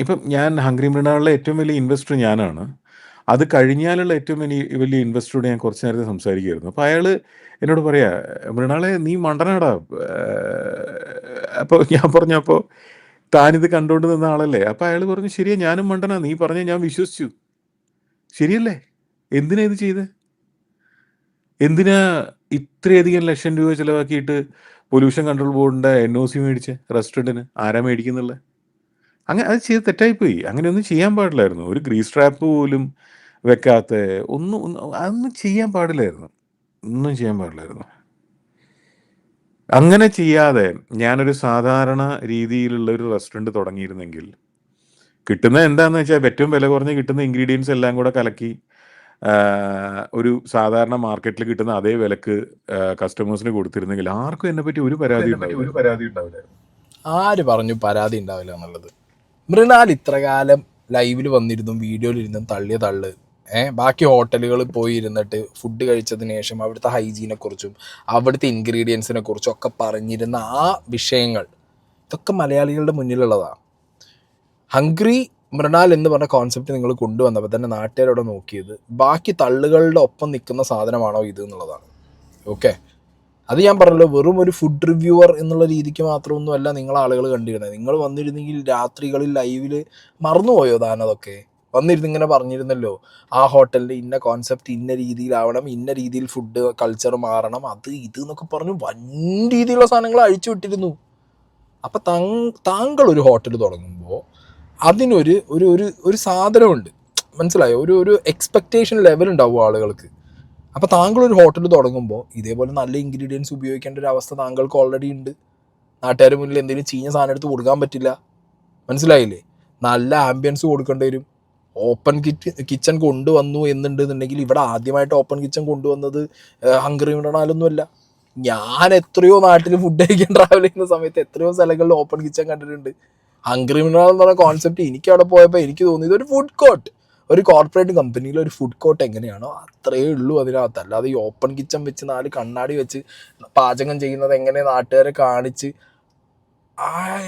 ഇപ്പം ഞാൻ ഹംഗ്രി മൃണാളിലെ ഏറ്റവും വലിയ ഇൻവെസ്റ്റർ ഞാനാണ്. അത് കഴിഞ്ഞാലുള്ള ഏറ്റവും വലിയ ഇൻവെസ്റ്ററോട് ഞാൻ കുറച്ച് നേരത്തെ സംസാരിക്കുകയായിരുന്നു. അപ്പോൾ അയാൾ എന്നോട് പറയാ, മൃണാളെ നീ മണ്ടനാടാ. അപ്പോൾ ഞാൻ പറഞ്ഞപ്പോൾ താനിത് കണ്ടുകൊണ്ട് നിന്ന ആളല്ലേ? അപ്പോൾ അയാൾ പറഞ്ഞു, ശരിയാ, ഞാനും മണ്ടനാ, നീ പറഞ്ഞ ഞാൻ വിശ്വസിച്ചു. ശരിയല്ലേ? എന്തിനാ ഇത് ചെയ്ത്? എന്തിനാ ഇത്രയധികം ലക്ഷം രൂപ ചിലവാക്കിയിട്ട് പൊല്യൂഷൻ കൺട്രോൾ ബോർഡിൻ്റെ NOC മേടിച്ച റെസ്റ്റോറൻറ്റിന്? ആരാ മേടിക്കുന്നുള്ളത്? അത് ചെയ്ത് തെറ്റായിപ്പോയി. അങ്ങനെയൊന്നും ചെയ്യാൻ പാടില്ലായിരുന്നു. ഒരു ഗ്രീസ് ട്രാപ്പ് പോലും വെക്കാത്ത അതൊന്നും ചെയ്യാൻ പാടില്ലായിരുന്നു. ഒന്നും ചെയ്യാൻ പാടില്ലായിരുന്നു. അങ്ങനെ ചെയ്യാതെ ഞാനൊരു സാധാരണ രീതിയിലുള്ള ഒരു റെസ്റ്റോറൻറ്റ് തുടങ്ങിയിരുന്നെങ്കിൽ കിട്ടുന്ന എന്താണെന്ന് വെച്ചാൽ ഏറ്റവും വില കുറഞ്ഞ് കിട്ടുന്ന ഇൻഗ്രീഡിയൻസ് എല്ലാം കൂടെ കലക്കി ഒരു സാധാരണ മാർക്കറ്റിൽ കിട്ടുന്ന അതേ വിലക്ക് കസ്റ്റമേഴ്സിന് കൊടുത്തിരുന്നെങ്കിൽ ആർക്കും എന്നെ പറ്റി ഒരു പരാതി ഉണ്ടാവില്ല. ആര് പറഞ്ഞു പരാതി ഉണ്ടാവില്ല എന്നുള്ളത്? മൃണാൽ ഇത്ര കാലം ലൈവിൽ വന്നിരുന്നു, വീഡിയോയിലിരുന്നും തള്ളിയ തള്ള്, ബാക്കി ഹോട്ടലുകളിൽ പോയി ഇരുന്നിട്ട് ഫുഡ് കഴിച്ചതിന് ശേഷം അവിടുത്തെ ഹൈജീനെക്കുറിച്ചും അവിടുത്തെ ഇൻഗ്രീഡിയൻസിനെ കുറിച്ചും ഒക്കെ പറഞ്ഞിരുന്ന ആ വിഷയങ്ങൾ ഇതൊക്കെ മലയാളികളുടെ മുന്നിലുള്ളതാണ്. ഹംഗ്രി മൃണാൽ എന്ന് പറഞ്ഞ കോൺസെപ്റ്റ് നിങ്ങൾ കൊണ്ടുവന്നപ്പോൾ തന്നെ നാട്ടുകാരോടെ നോക്കിയത് ബാക്കി തള്ളുകളുടെ ഒപ്പം നിൽക്കുന്ന സാധനമാണോ ഇത് എന്നുള്ളതാണ്. ഓക്കെ, അത് ഞാൻ പറഞ്ഞല്ലോ, വെറും ഒരു ഫുഡ് റിവ്യൂവർ എന്നുള്ള രീതിക്ക് മാത്രമൊന്നുമല്ല നിങ്ങൾ ആളുകൾ കണ്ടിരുന്നത്. നിങ്ങൾ വന്നിരുന്നെങ്കിൽ രാത്രികളിൽ ലൈവിൽ മറന്നുപോയോ താനതൊക്കെ? വന്നിരുന്നിങ്ങനെ പറഞ്ഞിരുന്നല്ലോ, ആ ഹോട്ടലിൻ്റെ ഇന്ന കോൺസെപ്റ്റ് ഇന്ന രീതിയിലാവണം, ഇന്ന രീതിയിൽ ഫുഡ് കൾച്ചർ മാറണം, അത് ഇത് എന്നൊക്കെ പറഞ്ഞു വൻ രീതിയിലുള്ള സാധനങ്ങൾ അഴിച്ചു വിട്ടിരുന്നു. അപ്പം താങ്കൾ ഒരു ഹോട്ടൽ തുടങ്ങുമ്പോൾ അതിനൊരു ഒരു ഒരു ഒരു സാധനമുണ്ട്, മനസ്സിലായോ? ഒരു എക്സ്പെക്റ്റേഷൻ ലെവൽ ഉണ്ടാവും ആളുകൾക്ക്. അപ്പോൾ താങ്കൾ ഒരു ഹോട്ടൽ തുടങ്ങുമ്പോൾ ഇതേപോലെ നല്ല ഇൻഗ്രീഡിയൻസ് ഉപയോഗിക്കേണ്ട ഒരു അവസ്ഥ താങ്കൾക്ക് ഓൾറെഡി ഉണ്ട്. നാട്ടുകാരുടെ മുന്നിൽ എന്തെങ്കിലും ചീഞ്ഞ സാധനം എടുത്ത് കൊടുക്കാൻ പറ്റില്ല, മനസ്സിലായില്ലേ? നല്ല ആംബിയൻസ് കൊടുക്കേണ്ടി വരും. ഓപ്പൺ കിച്ചൺ കൊണ്ടുവന്നു എന്നുണ്ടെന്നുണ്ടെങ്കിൽ ഇവിടെ ആദ്യമായിട്ട് ഓപ്പൺ കിച്ചൺ കൊണ്ടുവന്നത് ഹംഗറി മൃണാലൊന്നുമല്ല. ഞാൻ എത്രയോ നാട്ടിൽ ഫുഡ് കഴിക്കാൻ ട്രാവൽ ചെയ്യുന്ന സമയത്ത് എത്രയോ സ്ഥലങ്ങളിൽ ഓപ്പൺ കിച്ചൺ കണ്ടിട്ടുണ്ട്. ഹംഗറി മൃണാൽ എന്ന് പറഞ്ഞ കോൺസെപ്റ്റ് എനിക്ക് അവിടെ പോയപ്പോൾ എനിക്ക് തോന്നിയത് ഒരു ഫുഡ് കോർട്ട്, ഒരു കോർപ്പറേറ്റ് കമ്പനിയിൽ ഒരു ഫുഡ് കോർട്ട് എങ്ങനെയാണോ അത്രയേ ഉള്ളൂ അതിനകത്ത്. അല്ലാതെ ഈ ഓപ്പൺ കിച്ചൺ വെച്ച് 4 കണ്ണാടി വെച്ച് പാചകം ചെയ്യുന്നത് എങ്ങനെ നാട്ടുകാരെ കാണിച്ച്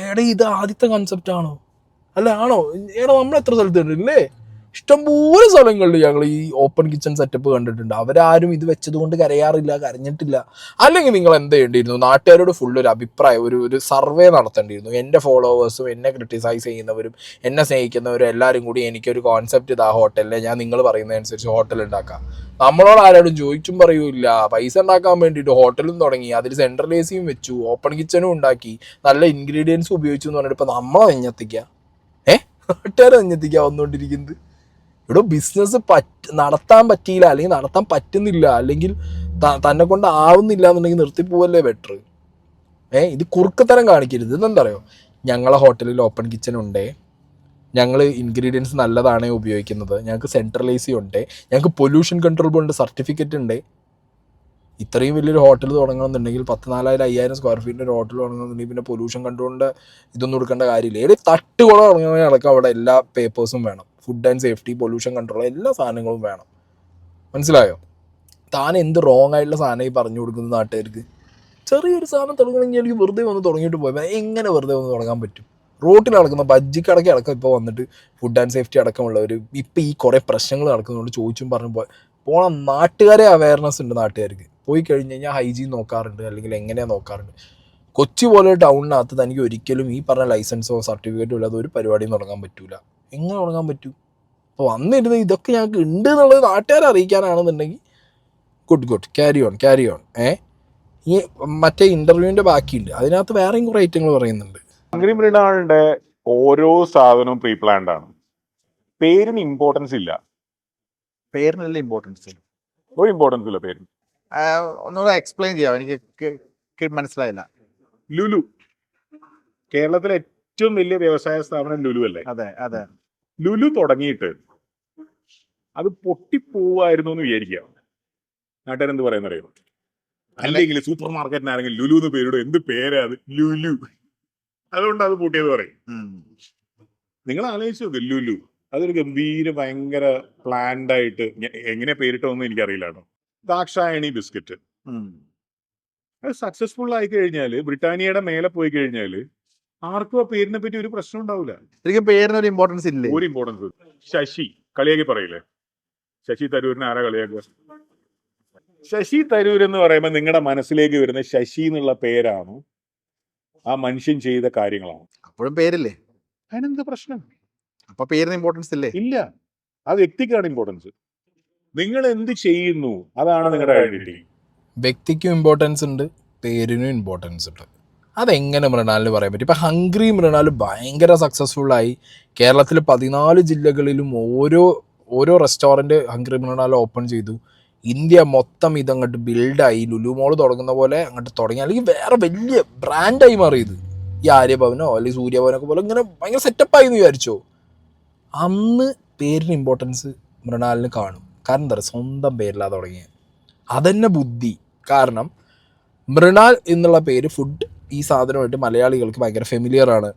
എടാ ഇത് ആദ്യത്തെ കൺസെപ്റ്റ് ആണോ? അല്ല ആണോ? എടാ നമ്മൾ എത്ര സ്ഥലത്ത് കണ്ടിട്ടില്ലേ? ഇഷ്ടംപോലെ സ്ഥലങ്ങളിൽ ഞങ്ങൾ ഈ ഓപ്പൺ കിച്ചൺ സെറ്റപ്പ് കണ്ടിട്ടുണ്ട്. അവരാരും ഇത് വെച്ചത് കൊണ്ട് കരയാറില്ല, കരഞ്ഞിട്ടില്ല. അല്ലെങ്കിൽ നിങ്ങൾ എന്ത് ചെയ്യേണ്ടിയിരുന്നു? നാട്ടുകാരോട് ഫുൾ ഒരു അഭിപ്രായം, ഒരു സർവേ നടത്തേണ്ടിയിരുന്നു. എൻ്റെ ഫോളോവേഴ്സും എന്നെ ക്രിട്ടിസൈസ് ചെയ്യുന്നവരും എന്നെ സ്നേഹിക്കുന്നവരും എല്ലാവരും കൂടി എനിക്കൊരു കോൺസെപ്റ്റ് ഇതാ ഹോട്ടലിലെ, ഞാൻ നിങ്ങൾ പറയുന്നതനുസരിച്ച് ഹോട്ടൽ ഉണ്ടാക്കാം. നമ്മളോട് ആരോടും ചോദിച്ചും പറയൂല. പൈസ ഉണ്ടാക്കാൻ വേണ്ടിയിട്ട് ഹോട്ടലും തുടങ്ങി, അതിൽ സെൻട്രൽ എ സിയും വെച്ചു, ഓപ്പൺ കിച്ചണും ഉണ്ടാക്കി, നല്ല ഇൻഗ്രീഡിയൻസും ഉപയോഗിച്ചു എന്ന് പറഞ്ഞിട്ട് ഇപ്പം നമ്മളെ നെഞ്ഞെത്തിക്കുക, നാട്ടുകാരെ നെഞ്ഞെത്തിക്കുക വന്നുകൊണ്ടിരിക്കുന്നത്. ഇവിടെ ബിസിനസ് നടത്താൻ പറ്റിയില്ല, അല്ലെങ്കിൽ നടത്താൻ പറ്റുന്നില്ല, അല്ലെങ്കിൽ തന്നെ കൊണ്ട് ആവുന്നില്ല എന്നുണ്ടെങ്കിൽ നിർത്തിപ്പോവല്ലേ ബെറ്റർ. ഇത് കുറുക്കത്തരം കാണിക്കരുത്. ഇതെന്താ പറയുക, ഞങ്ങളെ ഹോട്ടലിൽ ഓപ്പൺ കിച്ചൺ ഉണ്ടേ, ഞങ്ങൾ ഇൻഗ്രീഡിയൻസ് നല്ലതാണ് ഉപയോഗിക്കുന്നത്, ഞങ്ങൾക്ക് സെൻട്രൽ എ സി ഉണ്ട്, ഞങ്ങൾക്ക് പൊല്യൂഷൻ കൺട്രോൾ ബോർഡിൻ്റെ സർട്ടിഫിക്കറ്റ് ഉണ്ട്. ഇത്രയും വലിയൊരു ഹോട്ടൽ തുടങ്ങണമെന്നുണ്ടെങ്കിൽ 14,000-5,000 സ്ക്വയർ ഫീറ്റിൻ്റെ ഒരു ഹോട്ടൽ തുടങ്ങണമെന്നുണ്ടെങ്കിൽ പിന്നെ പൊല്യൂഷൻ കൺട്രോളിൻ്റെ ഇതൊന്നും കൊടുക്കേണ്ട കാര്യമില്ല. ഏത് തട്ടുകുളം തുടങ്ങണമെങ്കിൽ അടക്കം അവിടെ എല്ലാ പേപ്പേഴ്സും വേണം. Food and safety, pollution control, എല്ലാ സാധനങ്ങളും വേണം. മനസ്സിലായോ? താൻ എന്ത് റോങ് ആയിട്ടുള്ള സാധനം ഈ പറഞ്ഞു കൊടുക്കുന്നത് നാട്ടുകാർക്ക്? ചെറിയൊരു സാധനം തുടങ്ങണമെങ്കിൽ എനിക്ക് വെറുതെ വന്ന് തുടങ്ങിയിട്ട് പോയാൽ എങ്ങനെ വെറുതെ വന്ന് തുടങ്ങാൻ പറ്റും? റോട്ടിൽ നടക്കുന്ന ബജ്ജിക്കടക്ക് അടക്കം ഇപ്പോൾ വന്നിട്ട് ഫുഡ് ആൻഡ് സേഫ്റ്റി അടക്കമുള്ളവർ ഇപ്പോൾ ഈ കുറേ പ്രശ്നങ്ങൾ നടക്കുന്നതുകൊണ്ട് ചോദിച്ചും പറഞ്ഞു പോണ നാട്ടുകാരെ അവയർനെസ് ഉണ്ട്. നാട്ടുകാർക്ക് പോയി കഴിഞ്ഞ് കഴിഞ്ഞാൽ ഹൈജീൻ നോക്കാറുണ്ട്, അല്ലെങ്കിൽ എങ്ങനെയാണ് നോക്കാറുണ്ട്. കൊച്ചി പോലെ ടൗണിനകത്ത് തനിക്ക് ഒരിക്കലും ഈ പറഞ്ഞ ലൈസൻസോ സർട്ടിഫിക്കറ്റോ ഇല്ലാതെ ഒരു പരിപാടിയും തുടങ്ങാൻ പറ്റൂല. എങ്ങനെ തുടങ്ങാൻ പറ്റൂ? അപ്പോൾ വന്നിരുന്ന് ഇതൊക്കെ ഞങ്ങൾക്ക് ഉണ്ട് എന്നുള്ളത് നാട്ടുകാരെ അറിയിക്കാനാണെന്നുണ്ടെങ്കിൽ ഗുഡ് ക്യാരി ഓൺ. ഈ മറ്റേ ഇൻ്റർവ്യൂവിൻ്റെ ബാക്കിയുണ്ട്, അതിനകത്ത് വേറെയും കുറേ ഐറ്റങ്ങൾ പറയുന്നുണ്ട്. ഹംഗറി മൃണാളിന്റെ ഓരോ സാധനവും പ്രീ പ്ലാൻഡ് ആണ്. പേരിന് ഇമ്പോർട്ടൻസ് ഇല്ല. പേരിനല്ല ഇമ്പോർട്ടൻസ്. ഒരു ഇമ്പോർട്ടൻസ് ഇല്ല പേരിന്. ഒന്നുകൂടെ എക്സ്പ്ലെയിൻ ചെയ്യാം, എനിക്ക് മനസ്സിലായില്ല. ലുലു കേരളത്തിലെ ഏറ്റവും വലിയ വ്യവസായ സ്ഥാപനം ലുലു അല്ലേ? അതെ. ലുലു തുടങ്ങിയിട്ട് അത് പൊട്ടിപ്പോവായിരുന്നു എന്ന് വിചാരിക്കുക. നാട്ടുകാരെന്ത് പറയുന്നറിയോ? അല്ലെങ്കിൽ സൂപ്പർ മാർക്കറ്റിനാണെങ്കിൽ ലുലു എന്ന് പേരിടും. എന്ത് പേരാ അത്? ലുലു. അതുകൊണ്ട് അത് പൂട്ടിയത് പറയും. നിങ്ങൾ ആലോചിച്ച് നോക്ക്, ലുലു അതൊരു ഗംഭീര ഭയങ്കര പ്ലാൻഡ് ആയിട്ട് എങ്ങനെ പേരിട്ടോന്നും എനിക്കറിയില്ല കേട്ടോ. ദാക്ഷായണി ബിസ്ക്കറ്റ് അത് സക്സസ്ഫുൾ ആയി കഴിഞ്ഞാല്, ബ്രിട്ടാനിയയുടെ മേലെ പോയി കഴിഞ്ഞാല് ആർക്കും ആ പേരിനെ പറ്റി ഒരു പ്രശ്നം ഉണ്ടാവില്ല. ശരിക്കും പേരിനൊരു ഇമ്പോർട്ടൻസ് ഇല്ലേ? ഒരു ഇമ്പോർട്ടൻസ്. ശശി കളിയാക്കി പറയില്ലേ? ശശി തരൂരിനെ ആരാ കളിയാക്കുക? ശശി തരൂർ എന്ന് പറയുമ്പോൾ നിങ്ങളുടെ മനസ്സിലേക്ക് വരുന്ന ശശി എന്നുള്ള പേരാണോ ആ മനുഷ്യൻ ചെയ്ത കാര്യങ്ങളാണ്? അപ്പോഴും പേരില്ലേ? അതിനെന്താ പ്രശ്നം? അപ്പൊ പേരിന് ഇമ്പോർട്ടൻസ് ഇല്ലേ? ഇല്ല, ആ വ്യക്തിക്കാണ് ഇമ്പോർട്ടൻസ്. നിങ്ങൾ എന്ത് ചെയ്യുന്നു അതാണ് നിങ്ങളുടെ ഐഡന്റിറ്റി. വ്യക്തിക്കും ഇമ്പോർട്ടൻസ് ഉണ്ട്, പേരിനും ഇമ്പോർട്ടൻസ് ഉണ്ട്. അതെങ്ങനെ മൃണാലിന് പറയാൻ പറ്റും? ഇപ്പം ഹംഗ്രി മൃണാൽ ഭയങ്കര സക്സസ്ഫുള്ളായി. കേരളത്തിൽ 14 ജില്ലകളിലും ഓരോ റെസ്റ്റോറൻറ്റ് ഹംഗ്രി മൃണാൽ ഓപ്പൺ ചെയ്തു. ഇന്ത്യ മൊത്തം ഇതങ്ങോട്ട് ബിൽഡായി. ലുലു മോൾ തുടങ്ങുന്ന പോലെ അങ്ങോട്ട് തുടങ്ങി, അല്ലെങ്കിൽ വേറെ വലിയ ബ്രാൻഡായി മാറിയത്. ഈ ആര്യഭവനോ അല്ലെങ്കിൽ സൂര്യഭവനൊക്കെ പോലെ ഇങ്ങനെ ഭയങ്കര സെറ്റപ്പായി എന്ന് വിചാരിച്ചോ? അന്ന് പേരിന് ഇമ്പോർട്ടൻസ് മൃണാലിന് കാണും. കാരണം എന്താ പറയുക, സ്വന്തം പേരില്ലാതെ തുടങ്ങിയത്. അതന്നെ ബുദ്ധി. കാരണം മൃണാൽ എന്നുള്ള പേര് ഫുഡ് ഈ സാധനമായിട്ട് മലയാളികൾക്ക് ഭയങ്കര ഫെമിലിയർ ആണ്.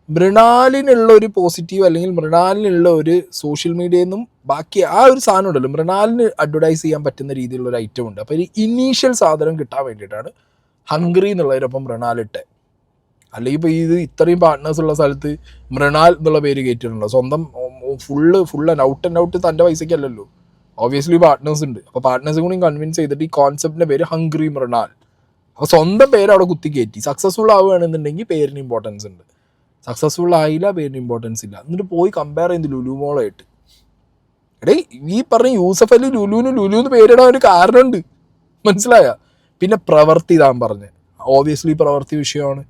മൃണാലിനുള്ള ഒരു പോസിറ്റീവ്, അല്ലെങ്കിൽ മൃണാലിനുള്ള ഒരു സോഷ്യൽ മീഡിയയിൽ നിന്നും ബാക്കി ആ ഒരു സാധനം ഉണ്ടല്ലോ, മൃണാലിന് അഡ്വർടൈസ് ചെയ്യാൻ പറ്റുന്ന രീതിയിലുള്ള ഒരു ഐറ്റം ഉണ്ട്. അപ്പോൾ ഒരു ഇനീഷ്യൽ സാധനം കിട്ടാൻ വേണ്ടിയിട്ടാണ് ഹംഗ്രി എന്നുള്ളതിനൊപ്പം മൃണാലിട്ടെ. അല്ലെങ്കിൽ ഇപ്പോൾ ഇത് ഇത്രയും പാർട്ട്നേഴ്സ് ഉള്ള സ്ഥലത്ത് മൃണാൽ എന്നുള്ള പേര് കയറ്റിയിട്ടുണ്ടോ? സ്വന്തം ഫുള്ള് ഔട്ട് ആൻഡ് ഔട്ട് തൻ്റെ പൈസയ്ക്കല്ലല്ലോ. ഓബിയസ്ലി പാർട്ട്നേഴ്സ് ഉണ്ട്. അപ്പോൾ പാർട്ട്നേഴ്സും കൂടി കൺവിൻസ് ചെയ്തിട്ട് ഈ കോൺസെപ്റ്റിൻ്റെ പേര് ഹംഗ്രി മൃണാൽ. അപ്പോൾ സ്വന്തം പേര് അവിടെ കുത്തി കയറ്റി. സക്സസ്ഫുൾ ആവുകയാണെന്നുണ്ടെങ്കിൽ പേരിന് ഇമ്പോർട്ടൻസ് ഉണ്ട്, സക്സസ്ഫുൾ ആയില്ല പേരിന് ഇമ്പോർട്ടൻസ് ഇല്ല. എന്നിട്ട് പോയി കമ്പയർ ചെയ്യുന്നത് ലുലു മോളായിട്ട്. എടേ ഈ പറഞ്ഞ യൂസഫ് അലി ലുലുന്ന് പേരിടാൻ ഒരു കാരണമുണ്ട്, മനസ്സിലായ? പിന്നെ പ്രവൃത്തി താൻ പറഞ്ഞ്, ഓബിയസ്ലി പ്രവൃത്തി വിഷയമാണ്.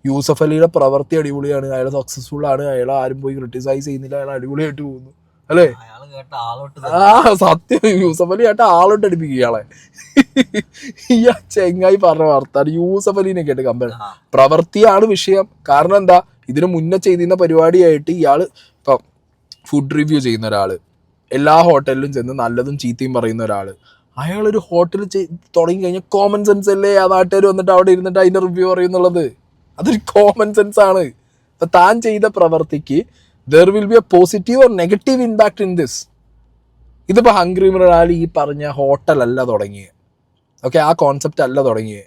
യൂസഫ് അലിയുടെ പ്രവൃത്തി അടിപൊളിയാണ്, അയാൾ സക്സസ്ഫുൾ ആണ്, അയാൾ ആരും പോയി ക്രിട്ടിസൈസ് ചെയ്യുന്നില്ല, അയാൾ അടിപൊളിയായിട്ട് പോകുന്നു അല്ലേ. സത്യം, യൂസഫ് അലി ആയിട്ട് ആളോട്ട് അടിപ്പിക്കും ഇയാളെ. ഈ ചെങ്ങായി പറഞ്ഞ വാർത്താൻ യൂസഫ് അലിനെ കേട്ട് കമ്പനി പ്രവൃത്തിയാണ് വിഷയം. കാരണം എന്താ, ഇതിന് മുന്നേ ചെയ്തിരുന്ന പരിപാടിയായിട്ട് ഇയാൾ ഇപ്പം ഫുഡ് റിവ്യൂ ചെയ്യുന്ന ഒരാൾ, എല്ലാ ഹോട്ടലിലും ചെന്ന് നല്ലതും ചീത്തയും പറയുന്ന ഒരാൾ, അയാളൊരു ഹോട്ടൽ തുടങ്ങി കഴിഞ്ഞാൽ കോമൺ സെൻസ് അല്ലേ ആ നാട്ടുകാർ വന്നിട്ട് അവിടെ ഇരുന്നിട്ട് അതിൻ്റെ റിവ്യൂ പറയുന്നുള്ളത്. അതൊരു കോമൺ സെൻസ് ആണ്. അപ്പം താൻ ചെയ്ത പ്രവർത്തിക്ക് there will be a positive or negative impact in this. ഇതിപ്പോൾ ഹംഗ്രി മൃണാൽ ഈ പറഞ്ഞ ഹോട്ടലല്ല തുടങ്ങിയത്, ഓക്കെ, ആ കോൺസെപ്റ്റ് അല്ല തുടങ്ങിയത്.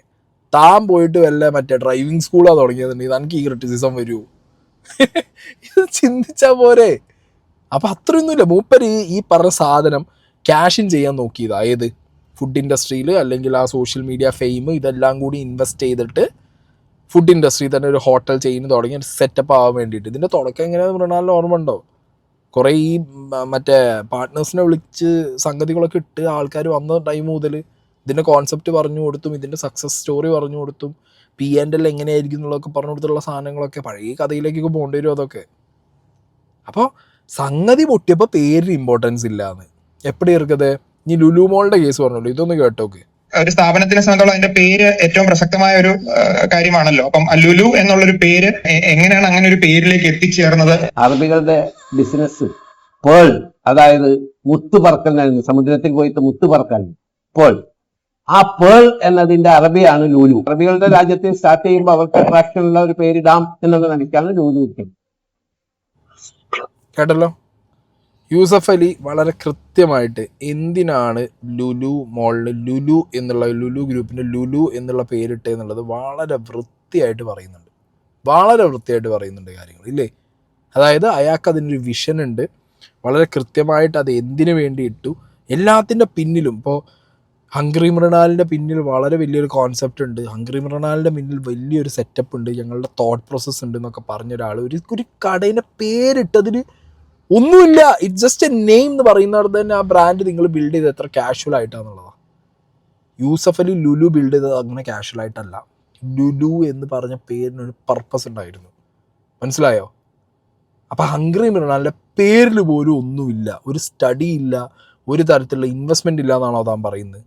താൻ പോയിട്ട് വല്ല മറ്റേ ഡ്രൈവിംഗ് സ്കൂളാണ് തുടങ്ങിയതുണ്ടെങ്കിൽ തനിക്ക് ഈ ക്രിറ്റിസിസം വരൂ. ഇത് ചിന്തിച്ചാൽ പോരെ. അപ്പം അത്രയൊന്നുമില്ല. മൂപ്പര് ഈ പറഞ്ഞ സാധനം ക്യാഷിൻ ചെയ്യാൻ നോക്കിയതാ. ഏത് ഫുഡ് ഇൻഡസ്ട്രിയിൽ അല്ലെങ്കിൽ ആ സോഷ്യൽ മീഡിയ ഫെയിം ഇതെല്ലാം കൂടി ഇൻവെസ്റ്റ് ചെയ്തിട്ട് ഫുഡ് ഇൻഡസ്ട്രി തന്നെ ഒരു ഹോട്ടൽ ചെയിൻ തുടങ്ങി സെറ്റപ്പ് ആവാൻ വേണ്ടിയിട്ട്. ഇതിൻ്റെ തുടക്കം എങ്ങനെയാണെന്ന് മൃണാലിന് ഓർമ്മ ഉണ്ടോ? കുറേ ഈ മറ്റേ പാർട്ട്നേഴ്സിനെ വിളിച്ച് സംഗതികളൊക്കെ ഇട്ട് ആൾക്കാർ വന്ന ടൈം മുതൽ ഇതിൻ്റെ കോൺസെപ്റ്റ് പറഞ്ഞു കൊടുത്തും ഇതിൻ്റെ സക്സസ് സ്റ്റോറി പറഞ്ഞു കൊടുത്തും P&L എങ്ങനെയായിരിക്കും എന്നുള്ളതൊക്കെ പറഞ്ഞു കൊടുത്തുള്ള സാധനങ്ങളൊക്കെ പഴയ കഥയിലേക്കൊക്കെ പോകേണ്ടി വരും അതൊക്കെ. അപ്പോൾ സംഗതി പൊട്ടിയപ്പോൾ പേരിന് ഇമ്പോർട്ടൻസ് ഇല്ലാന്ന് എപ്പടി ഇരിക്കത്. ഇനി ലുലു മോളുടെ കേസ് പറഞ്ഞല്ലോ, ഇതൊന്ന് കേട്ടോക്ക്. ഒരു സ്ഥാപനത്തിനെ സംബന്ധിച്ചോളം അതിന്റെ പേര് ഏറ്റവും പ്രസക്തമായ ഒരു കാര്യമാണല്ലോ. അപ്പം ലുലു എന്നുള്ളൊരു പേര് എങ്ങനെയാണ് അങ്ങനെ ഒരു പേരിലേക്ക് എത്തിച്ചേർന്നത്? അറബികളുടെ ബിസിനസ് പേൾ, അതായത് മുത്തു പറക്കൽ, സമുദ്രത്തിൽ പോയിട്ട് മുത്തു പറക്കൽ പേൾ. ആ പേൾ എന്നതിന്റെ അറബിയാണ് ലുലു. അറബികളുടെ രാജ്യത്തിൽ സ്റ്റാർട്ട് ചെയ്യുമ്പോൾ അവർക്ക് അട്രാക്ഷൻ ഉള്ള ഒരു പേരിടാം എന്നുള്ള നിലയ്ക്കാണ് ലുലു ഇട്ടത്. കേട്ടല്ലോ, യൂസഫ് അലി വളരെ കൃത്യമായിട്ട് എന്തിനാണ് ലുലു മോളിൽ ലുലു എന്നുള്ള ലുലു ഗ്രൂപ്പിൻ്റെ ലുലു എന്നുള്ള പേരിട്ട് എന്നുള്ളത് വളരെ വൃത്തിയായിട്ട് പറയുന്നുണ്ട്. വളരെ വൃത്തിയായിട്ട് പറയുന്നുണ്ട് കാര്യങ്ങൾ ഇല്ലേ. അതായത് അയാൾക്ക് അതിനൊരു വിഷൻ ഉണ്ട്, വളരെ കൃത്യമായിട്ട് അത് എന്തിനു വേണ്ടി ഇട്ടു. എല്ലാത്തിൻ്റെ പിന്നിലും ഇപ്പോൾ ഹംഗ്രി മൃണാലിൻ്റെ പിന്നിൽ വളരെ വലിയൊരു കോൺസെപ്റ്റ് ഉണ്ട്, ഹംഗ്രി മൃണാലിൻ്റെ പിന്നിൽ വലിയൊരു സെറ്റപ്പ് ഉണ്ട്, ഞങ്ങളുടെ തോട്ട് പ്രോസസ്സ് ഉണ്ട് എന്നൊക്കെ പറഞ്ഞൊരാൾ ഒരു കടേൻ്റെ പേരിട്ടതിന് ഒന്നുമില്ല. ഇറ്റ് ജസ്റ്റ് എ നെയിം എന്ന് പറയുന്നത് തന്നെ ആ ബ്രാൻഡ് നിങ്ങൾ ബിൽഡ് ചെയ്ത് എത്ര കാഷ്വൽ ആയിട്ടാണെന്നുള്ളതാണ്. യൂസഫ് അലി ലുലു ബിൽഡ് ചെയ്തത് അങ്ങനെ കാഷ്വൽ ആയിട്ടല്ല. ലുലു എന്ന് പറഞ്ഞ പേരിനൊരു പർപ്പസ് ഉണ്ടായിരുന്നു, മനസ്സിലായോ? അപ്പം ഹംഗ്രി മൃണാലിൻ്റെ പേരിൽ പോലും ഒന്നുമില്ല, ഒരു സ്റ്റഡി ഇല്ല, ഒരു തരത്തിലുള്ള ഇൻവെസ്റ്റ്മെൻ്റ് ഇല്ല എന്നാണോ താൻ പറയുന്നത്?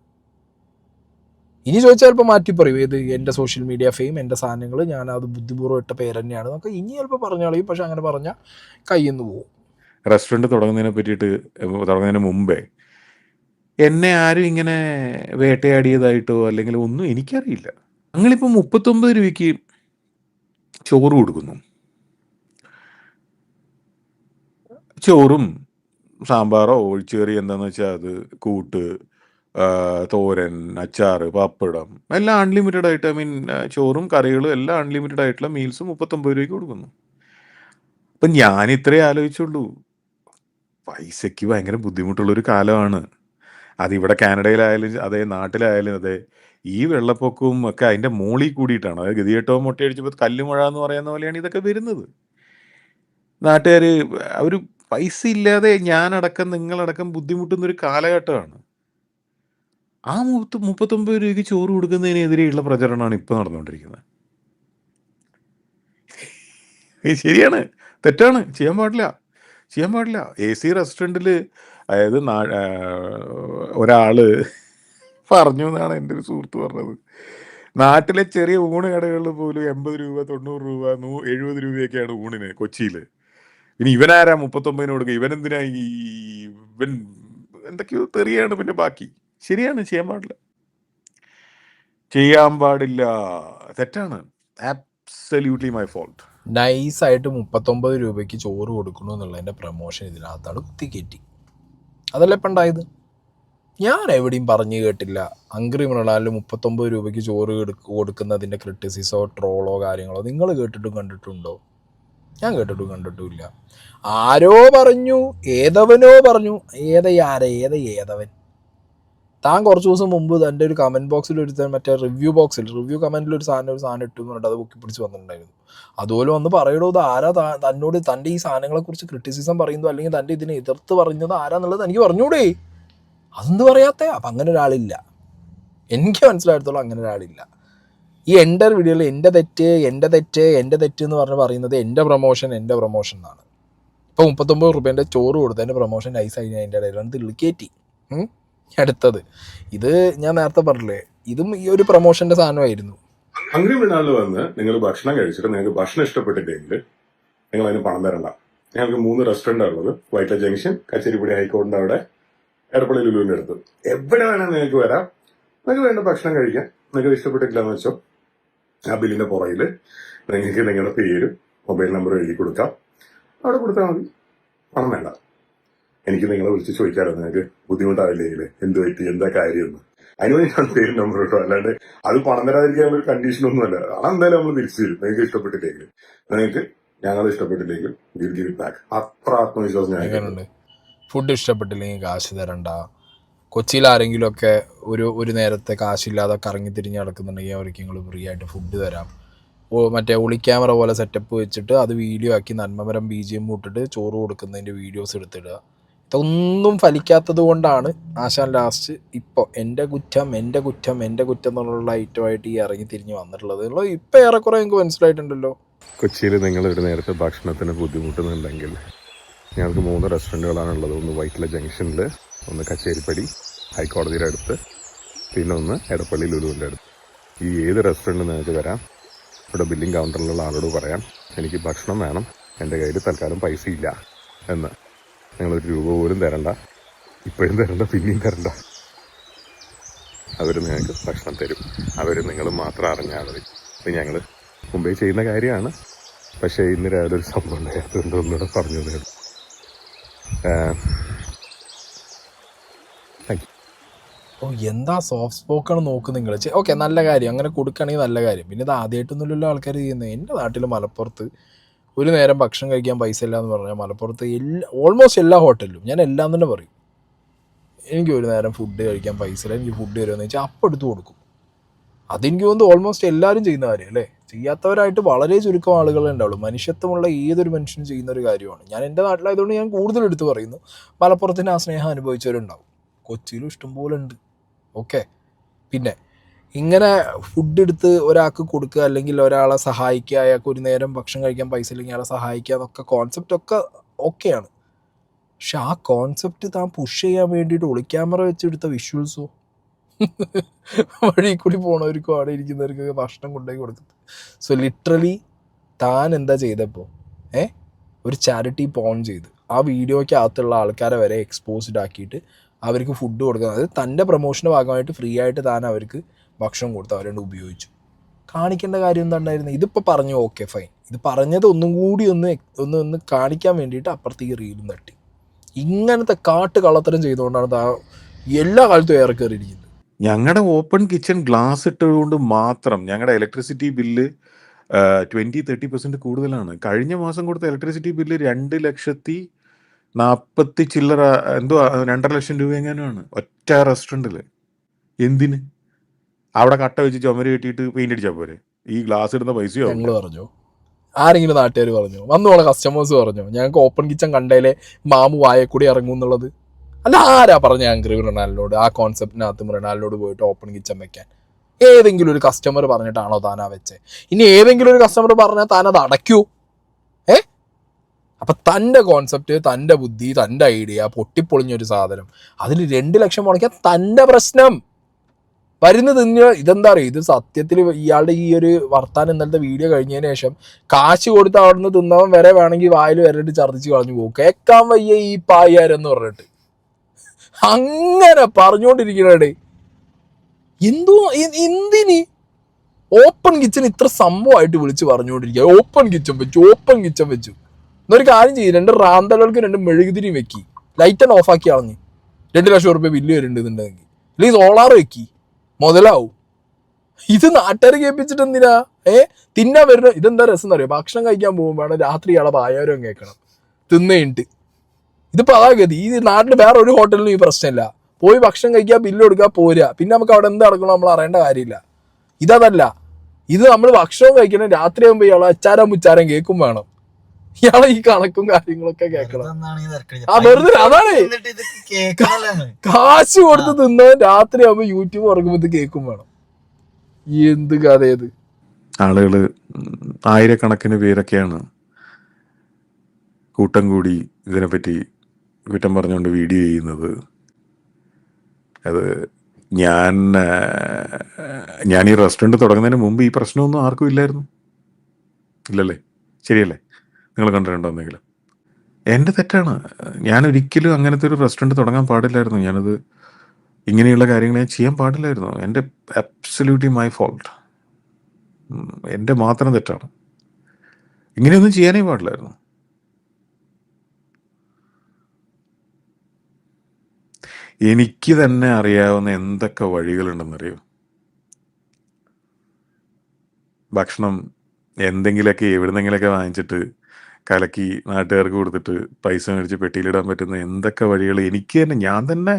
ഇനി ചോദിച്ചാൽ ചിലപ്പോൾ മാറ്റി പറയും, ഏത് എൻ്റെ സോഷ്യൽ മീഡിയ ഫെയിം, എൻ്റെ സാധനങ്ങൾ, ഞാനത് ബുദ്ധിപൂർവ്വം ഇട്ട പേര് തന്നെയാണ് എന്നൊക്കെ ഇനി ചിലപ്പോൾ പറഞ്ഞാളയും. പക്ഷെ അങ്ങനെ പറഞ്ഞാൽ കയ്യിൽ നിന്ന് പോകും. റെസ്റ്റോറൻറ്റ് തുടങ്ങുന്നതിന് മുമ്പേ എന്നെ ആരും ഇങ്ങനെ വേട്ടയാടിയതായിട്ടോ അല്ലെങ്കിൽ ഒന്നും എനിക്കറിയില്ല. ഞങ്ങളിപ്പോൾ 39 രൂപയ്ക്ക് ചോറ് കൊടുക്കുന്നു. ചോറും സാമ്പാറോ ഒഴിച്ചുകറി എന്താണെന്ന് വെച്ചാൽ അത് കൂട്ട്, തോരൻ, അച്ചാർ, പപ്പടം എല്ലാം അൺലിമിറ്റഡ് ആയിട്ട്, ഐ മീൻ ചോറും കറികളും എല്ലാം അൺലിമിറ്റഡ് ആയിട്ടുള്ള മീൽസും 39 രൂപയ്ക്ക് കൊടുക്കുന്നു. അപ്പം ഞാൻ ഇത്രേ ആലോചിച്ചുള്ളൂ, പൈസയ്ക്ക് ഭയങ്കര ബുദ്ധിമുട്ടുള്ളൊരു കാലമാണ്. അതിവിടെ കാനഡയിലായാലും അതെ, നാട്ടിലായാലും അതെ. ഈ വെള്ളപ്പൊക്കവും ഒക്കെ അതിൻ്റെ മോളിൽ കൂടിയിട്ടാണ്. അതായത് ഗതികെട്ടോ മുട്ടയടിച്ചപ്പോൾ കല്ലുമഴ എന്ന് പറയുന്ന പോലെയാണ് ഇതൊക്കെ വരുന്നത്. നാട്ടുകാർ അവർ പൈസ ഇല്ലാതെ ഞാനടക്കം നിങ്ങളടക്കം ബുദ്ധിമുട്ടുന്നൊരു കാലഘട്ടമാണ്. ആ 39 രൂപയ്ക്ക് ചോറ് കൊടുക്കുന്നതിനെതിരെയുള്ള പ്രചരണമാണ് ഇപ്പോൾ നടന്നുകൊണ്ടിരിക്കുന്നത്. ശരിയാണ്, തെറ്റാണ്, ചെയ്യാൻ പാടില്ല. AC റെസ്റ്റോറൻറ്റിൽ അതായത് ഒരാൾ പറഞ്ഞു എന്നാണ് എൻ്റെ ഒരു സുഹൃത്ത് പറഞ്ഞത്. നാട്ടിലെ ചെറിയ ഊണ് കടകളിൽ പോലും 80 രൂപ, 90 രൂപ, 70 രൂപയൊക്കെയാണ് ഊണിന് കൊച്ചിയിൽ. ഇനി ഇവനാരാ 39 കൊടുക്കുക? ഇവനെന്തിനാ ഇവൻ എന്തൊക്കെയോ തെറിയാണ് പിന്നെ ബാക്കി. ശരിയാണ്, ചെയ്യാൻ പാടില്ല, തെറ്റാണ്. Absolutely my fault. നൈസായിട്ട് 39 രൂപയ്ക്ക് ചോറ് കൊടുക്കണു എന്നുള്ളതിൻ്റെ പ്രമോഷൻ ഇതിനകത്താണ് കുത്തിക്കയറ്റി. അതല്ലേ ഇപ്പം ഉണ്ടായത്. ഞാൻ എവിടെയും പറഞ്ഞു കേട്ടില്ല ഹംഗ്രി മൃണാലിൽ 39 രൂപയ്ക്ക് ചോറ് കൊടുക്കുന്നതിൻ്റെ ക്രിറ്റിസിസോ ട്രോളോ കാര്യങ്ങളോ നിങ്ങൾ കേട്ടിട്ടും കണ്ടിട്ടുണ്ടോ? ഞാൻ കേട്ടിട്ടും കണ്ടിട്ടുമില്ല. ആരോ പറഞ്ഞു, ഏതവനോ പറഞ്ഞു, ഏതവൻ. താൻ കുറച്ച് ദിവസം മുമ്പ് തൻ്റെ ഒരു കമൻറ്റ് ബോക്സിൽ മറ്റേ റിവ്യൂ കമൻറ്റിൽ ഒരു സാധനം ഇട്ടു എന്ന് പറഞ്ഞിട്ട് അത് പൊക്കി പിടിച്ച് വന്നിട്ടുണ്ടായിരുന്നു. അതുപോലെ വന്ന് പറയടോ, ഇത് ആരാ തന്നോട് തൻ്റെ ഈ സാധനങ്ങളെക്കുറിച്ച് ക്രിറ്റിസിസം പറയുന്നു അല്ലെങ്കിൽ തൻ്റെ ഇതിനെ എതിർത്ത് പറയുന്നത് ആരാന്നുള്ളത് എനിക്ക് പറഞ്ഞൂടെ? അതെന്ത് പറയാത്തേ? അപ്പം അങ്ങനെ ഒരാളില്ല, എനിക്ക് മനസ്സിലായിടത്തോളം അങ്ങനെ ഒരാളില്ല. ഈ എൻ്റെ വീഡിയോയിൽ എൻ്റെ തെറ്റ് എന്ന് പറയുന്നത് എൻ്റെ പ്രൊമോഷൻ എന്നാണ്. ഇപ്പോൾ 39 രൂപേൻ്റെ ചോറ് കൊടുത്തതിൻ്റെ പ്രൊമോഷൻ നൈസായി ഞാൻ അതിൻ്റെ ഇടയിലാണ് തിള്ളി കയറ്റി. അടുത്തത് ഇത് ഞാൻ നേരത്തെ പറഞ്ഞില്ലേ, ഇതും ഈ ഒരു പ്രൊമോഷൻ്റെ സാധനമായിരുന്നു. ഹംഗ്രി മൃണാളിൽ വന്ന് നിങ്ങൾ ഭക്ഷണം കഴിച്ചിട്ട് നിങ്ങൾക്ക് ഭക്ഷണം ഇഷ്ടപ്പെട്ടില്ലെങ്കിൽ നിങ്ങൾ അതിന് പണം തരണ്ട. ഞങ്ങൾക്ക് 3 റെസ്റ്റോറൻ്റ് ഉള്ളത്. വൈറ്റ്ല ജംഗ്ഷൻ, കച്ചേരിപ്പടി ഹൈക്കോടതിൻ്റെ അവിടെ, എടപ്പള്ളി ലുലുവിൻ്റെ അടുത്ത്. എവിടെ വേണമെങ്കിൽ നിങ്ങൾക്ക് വരാം. നിങ്ങൾക്ക് വേണ്ട ഭക്ഷണം കഴിക്കാം. നിങ്ങൾക്ക് ഇഷ്ടപ്പെട്ടിട്ടില്ല എന്ന് വെച്ചോ, ആ ബില്ലിന്റെ പുറകിൽ നിങ്ങൾക്ക് നിങ്ങളുടെ പേരും മൊബൈൽ നമ്പറും എഴുതി കൊടുക്കാം. അവിടെ കൊടുത്താൽ മതി, പണം വേണ്ട. എനിക്ക് നിങ്ങളെ വിളിച്ച് ചോദിക്കാമല്ലോ, നിങ്ങൾക്ക് ബുദ്ധിമുട്ടാവില്ലെങ്കിൽ എന്ത് പറ്റി, എന്താ കാര്യമെന്ന്. അതിന് വേണ്ടിയാണ് പേരും നമ്പർ കിട്ടും. അല്ലാണ്ട് അത് പണം തരാതിരിക്കാൻ ഒരു കണ്ടീഷനൊന്നുമല്ല. അതെന്തായാലും നമ്മൾ തിരിച്ചു തരും. നിങ്ങൾക്ക് ഇഷ്ടപ്പെട്ടില്ലെങ്കിൽ, ഞങ്ങൾ ഇഷ്ടപ്പെട്ടില്ലെങ്കിൽ വിൽ ഗിവ് ഇറ്റ് ബാക്ക്. അത്ര ആത്മവിശ്വാസം ഞാൻ. ഫുഡ് ഇഷ്ടപ്പെട്ടില്ലെങ്കിൽ കാശ് തരണ്ട. കൊച്ചിയിൽ ആരെങ്കിലുമൊക്കെ ഒരു നേരത്തെ കാശില്ലാതെ കറങ്ങി തിരിഞ്ഞ് നടക്കുന്നുണ്ടെങ്കിൽ അവർക്ക് നിങ്ങൾ ഫ്രീ ആയിട്ട് ഫുഡ് തരാം. മറ്റേ ഒളി ക്യാമറ പോലെ സെറ്റപ്പ് വെച്ചിട്ട് അത് വീഡിയോ ആക്കി നന്മമരം BGM ഇട്ടിട്ട് ചോറ് കൊടുക്കുന്നതിൻ്റെ വീഡിയോസ് എടുത്തിടുക. ഇതൊന്നും ഫലിക്കാത്തത് കൊണ്ടാണ് ആശാൻ ലാസ്റ്റ് ഇപ്പോൾ എൻ്റെ കുറ്റം എന്നുള്ള ഐറ്റമായിട്ട് ഈ ഇറങ്ങി തിരിഞ്ഞ് വന്നിട്ടുള്ളത്. ഇപ്പം ഏറെക്കുറെ എനിക്ക് മനസ്സിലായിട്ടുണ്ടല്ലോ. കൊച്ചിയിൽ നിങ്ങൾ ഒരു നേരത്തെ ഭക്ഷണത്തിന് ബുദ്ധിമുട്ടുന്നുണ്ടെങ്കിൽ ഞങ്ങൾക്ക് 3 റെസ്റ്റോറൻറ്റുകളാണുള്ളത്. ഒന്ന് വൈറ്റ്ല ജംഗ്ഷനിൽ, ഒന്ന് കച്ചേരിപ്പടി ഹൈക്കോടതിയുടെ അടുത്ത്, പിന്നെ ഒന്ന് എടപ്പള്ളി ലുലുവിൻ്റെ അടുത്ത്. ഈ ഏത് റെസ്റ്റോറൻറ്റ് നിങ്ങൾക്ക് വരാം. ഇവിടെ ബില്ലിംഗ് കൗണ്ടറിലുള്ള ആളോട് പറയാം എനിക്ക് ഭക്ഷണം വേണം, എൻ്റെ കയ്യിൽ തൽക്കാലം പൈസ ഇല്ല എന്ന്. നിങ്ങളൊരു രൂപ പോലും തരണ്ട, ഇപ്പോഴും തരണ്ട, പിന്നെയും തരണ്ട. അവർ നിങ്ങൾക്ക് ഭക്ഷണം തരും. അവർ നിങ്ങൾ മാത്രം അറിഞ്ഞാൽ മതി. ഇത് ഞങ്ങൾ മുമ്പേ ചെയ്യുന്ന കാര്യമാണ്. പക്ഷേ ഇന്ന് രാവിലെ ഒരു സംഭവം ഉണ്ടായത് ഒന്നുകൂടെ പറഞ്ഞു തരും. എന്താ സോഫ്റ്റ് സ്പോക്കാണ് നോക്ക് നിങ്ങൾ. ഓക്കെ, നല്ല കാര്യം, അങ്ങനെ കൊടുക്കുകയാണെങ്കിൽ നല്ല കാര്യം. പിന്നെ ഇത് ആദ്യമായിട്ടൊന്നുമില്ലല്ലോ ആൾക്കാർ ചെയ്യുന്നത്. എൻ്റെ നാട്ടിൽ മലപ്പുറത്ത് ഒരു നേരം ഭക്ഷണം കഴിക്കാൻ പൈസ ഇല്ല എന്ന് പറഞ്ഞാൽ മലപ്പുറത്ത് ഓൾമോസ്റ്റ് എല്ലാ ഹോട്ടലിലും ഞാൻ എല്ലാം തന്നെ പറയും, എനിക്ക് ഒരു നേരം ഫുഡ് കഴിക്കാൻ പൈസ ഇല്ല, എനിക്ക് ഫുഡ് തരുമെന്ന് വെച്ചാൽ അപ്പം എടുത്ത് കൊടുക്കും. അതെനിക്ക് തോന്നുന്നു ഓൾമോസ്റ്റ് എല്ലാവരും ചെയ്യുന്ന കാര്യം അല്ലേ. ചെയ്യാത്തവരായിട്ട് വളരെ ചുരുക്കം ആളുകളെ ഉണ്ടാവുള്ളൂ. മനുഷ്യത്വമുള്ള ഏതൊരു മനുഷ്യനും ചെയ്യുന്ന ഒരു കാര്യമാണ്. ഞാൻ എൻ്റെ നാട്ടിലായതുകൊണ്ട് ഞാൻ കൂടുതൽ എടുത്ത് പറയുന്നു. മലപ്പുറത്തിന് ആ സ്നേഹം അനുഭവിച്ചവരുണ്ടാവും, കൊച്ചിയിലും ഇഷ്ടംപോലെ ഉണ്ട്. ഓക്കെ, പിന്നെ ഇങ്ങനെ ഫുഡ് എടുത്ത് ഒരാൾക്ക് കൊടുക്കുക, അല്ലെങ്കിൽ ഒരാളെ സഹായിക്കുക, അയാൾക്ക് ഒരു നേരം ഭക്ഷണം കഴിക്കാൻ പൈസ ഇല്ലെങ്കിൽ അയാളെ സഹായിക്കുക എന്നൊക്കെ കോൺസെപ്റ്റൊക്കെ ഓക്കെയാണ്. പക്ഷെ ആ കോൺസെപ്റ്റ് താൻ പുഷ് ചെയ്യാൻ വേണ്ടിയിട്ട് ഒളി ക്യാമറ വെച്ചെടുത്ത വിഷ്വൽസോ, വഴി കൂടി പോണവർക്കും അവിടെ ഇരിക്കുന്നവർക്കൊക്കെ ഭക്ഷണം കൊണ്ടുപോയി കൊടുക്കുന്നത്. സോ ലിറ്ററലി താൻ എന്താ ചെയ്തപ്പോൾ ഒരു ചാരിറ്റി പോൺ ചെയ്ത് ആ വീഡിയോയ്ക്ക് അകത്തുള്ള ആൾക്കാരെ വരെ എക്സ്പോസ്ഡ് ആക്കിയിട്ട് അവർക്ക് ഫുഡ് കൊടുക്കുക. അതായത് തൻ്റെ പ്രൊമോഷൻ്റെ ഭാഗമായിട്ട് ഫ്രീ ആയിട്ട് താൻ അവർക്ക് ഭക്ഷണം കൊടുത്ത് അവരോട് ഉപയോഗിച്ചു. കാണിക്കേണ്ട കാര്യം എന്താണ്ടായിരുന്നു? ഇതിപ്പോൾ പറഞ്ഞു, ഓക്കെ ഫൈൻ. ഇത് പറഞ്ഞത് ഒന്നും കൂടി ഒന്ന് കാണിക്കാൻ വേണ്ടിയിട്ട് അപ്പുറത്തേക്ക് റീലും തട്ടി. ഇങ്ങനത്തെ കള്ളത്തരം ചെയ്തുകൊണ്ടാണ് എല്ലാ കാലത്തും ഏറെ കയറിയിരിക്കുന്നത്. ഞങ്ങളുടെ ഓപ്പൺ കിച്ചൺ ഗ്ലാസ് ഇട്ടതുകൊണ്ട് മാത്രം ഞങ്ങളുടെ ഇലക്ട്രിസിറ്റി ബില്ല് 20-30% കൂടുതലാണ്. കഴിഞ്ഞ മാസം കൊടുത്ത ഇലക്ട്രിസിറ്റി ബില്ല് 2,40,000 ചില്ലറ, എന്തോ 2.5 ലക്ഷം രൂപ എങ്ങനെയാണ് ഒറ്റ റെസ്റ്റോറൻറ്റിൽ. എന്തിന്? അവിടെ കട്ട വെച്ച് ചുമര് കെട്ടിയിട്ട് പെയിന്റ് അടിച്ചാൽ പോരെ? ഈ ഗ്ലാസ് ഇടുന്ന പൈസയോ? ഞങ്ങൾ പറഞ്ഞോ, ആരെങ്കിലും നാട്ടുകാർ പറഞ്ഞോ, വന്നോളെ കസ്റ്റമേഴ്സ് പറഞ്ഞോ ഞങ്ങൾക്ക് ഓപ്പൺ കിച്ചൺ കണ്ടേലേ മാമു വായക്കൂടി ഇറങ്ങും എന്നുള്ളത്? അല്ല, ആരാ പറഞ്ഞ ആംഗ്രി മൃണാലിനോട് ആ കോൺസെപ്റ്റിനകത്ത് മൃണാലിനോട് പോയിട്ട് ഓപ്പൺ കിച്ചൺ വെക്കാൻ? ഏതെങ്കിലും ഒരു കസ്റ്റമർ പറഞ്ഞിട്ടാണോ താനാ വെച്ചേ? ഇനി ഏതെങ്കിലും ഒരു കസ്റ്റമർ പറഞ്ഞാൽ താനത് അടയ്ക്കൂ? അപ്പം തൻ്റെ കോൺസെപ്റ്റ്, തൻ്റെ ബുദ്ധി, തൻ്റെ ഐഡിയ പൊട്ടിപ്പൊളിഞ്ഞൊരു സാധനം, അതിൽ 2 ലക്ഷം മുടക്കിയാൽ തൻ്റെ പ്രശ്നം. വരുന്നത് ഇതെന്താ പറയുക, ഇത് സത്യത്തിൽ ഇയാളുടെ ഈ ഒരു വർത്താനം ഇന്നലത്തെ വീഡിയോ കഴിഞ്ഞതിന് ശേഷം കാശ് കൊടുത്ത് അവിടെ നിന്ന് തിന്നവൻ വരെ വേണമെങ്കിൽ വായിൽ വരട്ട് ഛർദ്ദിച്ച് കളഞ്ഞു പോകും. കേൾക്കാൻ വയ്യ ഈ പായാരെന്ന് പറഞ്ഞിട്ട് അങ്ങനെ പറഞ്ഞുകൊണ്ടിരിക്കണേ. എന്തിന് ഓപ്പൺ കിച്ചൺ ഇത്ര സംഭവമായിട്ട് വിളിച്ച് പറഞ്ഞുകൊണ്ടിരിക്കുക? ഓപ്പൺ കിച്ചൺ വെച്ചു എന്നൊരു കാര്യം ചെയ്യും, 2 റാന്തകൾക്ക് 2 മെഴുകുതിരിയും വെക്കി, ലൈറ്റ് ആൻഡ് ഓഫ് ആക്കി കളഞ്ഞ് 2 ലക്ഷം റുപ്യ ബില്ല് വരുന്നുണ്ടെന്നുണ്ടെങ്കിൽ അല്ലെങ്കിൽ സോളാർ വെക്കി, മുതലാവും. ഇത് നാട്ടുകാർ കേൾപ്പിച്ചിട്ട് എന്തിനാ? തിന്നാൻ വരുന്ന ഇതെന്താ രസം എന്നറിയോ? ഭക്ഷണം കഴിക്കാൻ പോകുമ്പോഴാണ് രാത്രി ഇയാളെ പായാരം കേൾക്കണം തിന്നേണ്ട്. ഇതിപ്പോൾ അതാ ഗതി. ഈ നാട്ടിൽ വേറെ ഒരു ഹോട്ടലിനും ഈ പ്രശ്നമില്ല. പോയി ഭക്ഷണം കഴിക്കുക, ബില്ല് കൊടുക്കുക, പോരുക. പിന്നെ നമുക്ക് അവിടെ എന്ത് നടക്കണം നമ്മൾ അറിയേണ്ട കാര്യമില്ല. ഇതല്ല, ഇത് നമ്മൾ ഭക്ഷണം കഴിക്കണം, രാത്രി ആകുമ്പോൾ ഇയാളെ മുച്ചാരം കേൾക്കും വേണം. ഇയാളെ ഈ കണക്കും കാര്യങ്ങളൊക്കെ കേൾക്കണം. ആ വെറുതെ അതാണ് കാശ് കൊടുത്ത് തിന്നവൻ രാത്രി ആകുമ്പോൾ യൂട്യൂബ് തുറക്കുമ്പോൾ ഇത് കേൾക്കും വേണം. എന്ത് കഥയത്? ആളുകൾ ആയിരക്കണക്കിന് പേരൊക്കെയാണ് കൂട്ടം കൂടി ഇതിനെപ്പറ്റി കുറ്റം പറഞ്ഞുകൊണ്ട് വീഡിയോ ചെയ്യുന്നത്. അത് ഞാൻ ഈ റെസ്റ്റോറൻറ്റ് തുടങ്ങുന്നതിന് മുമ്പ് ഈ പ്രശ്നമൊന്നും ആർക്കും ഇല്ലായിരുന്നു. ഇല്ലല്ലേ? ശരിയല്ലേ? നിങ്ങൾ കണ്ടിട്ടുണ്ടോന്നെങ്കിലും? എൻ്റെ തെറ്റാണ്. ഞാൻ ഒരിക്കലും അങ്ങനത്തെ ഒരു റെസ്റ്റോറൻറ്റ് തുടങ്ങാൻ പാടില്ലായിരുന്നു. ഞാനത് ഇങ്ങനെയുള്ള കാര്യങ്ങൾ ഞാൻ ചെയ്യാൻ പാടില്ലായിരുന്നു. എൻ്റെ അബ്സല്യൂട്ട്ലി മൈ ഫോൾട്ട്. എൻ്റെ മാത്രം തെറ്റാണ്. ഇങ്ങനെയൊന്നും ചെയ്യാനേ പാടില്ലായിരുന്നു. എനിക്ക് തന്നെ അറിയാവുന്ന എന്തൊക്കെ വഴികളുണ്ടെന്നറിയോ? ഭക്ഷണം എന്തെങ്കിലുമൊക്കെ എവിടുന്നെങ്കിലൊക്കെ വാങ്ങിച്ചിട്ട് കലക്കി നാട്ടുകാർക്ക് കൊടുത്തിട്ട് പൈസ മേടിച്ച് പെട്ടിയിലിടാൻ പറ്റുന്ന എന്തൊക്കെ വഴികൾ എനിക്ക് തന്നെ, ഞാൻ തന്നെ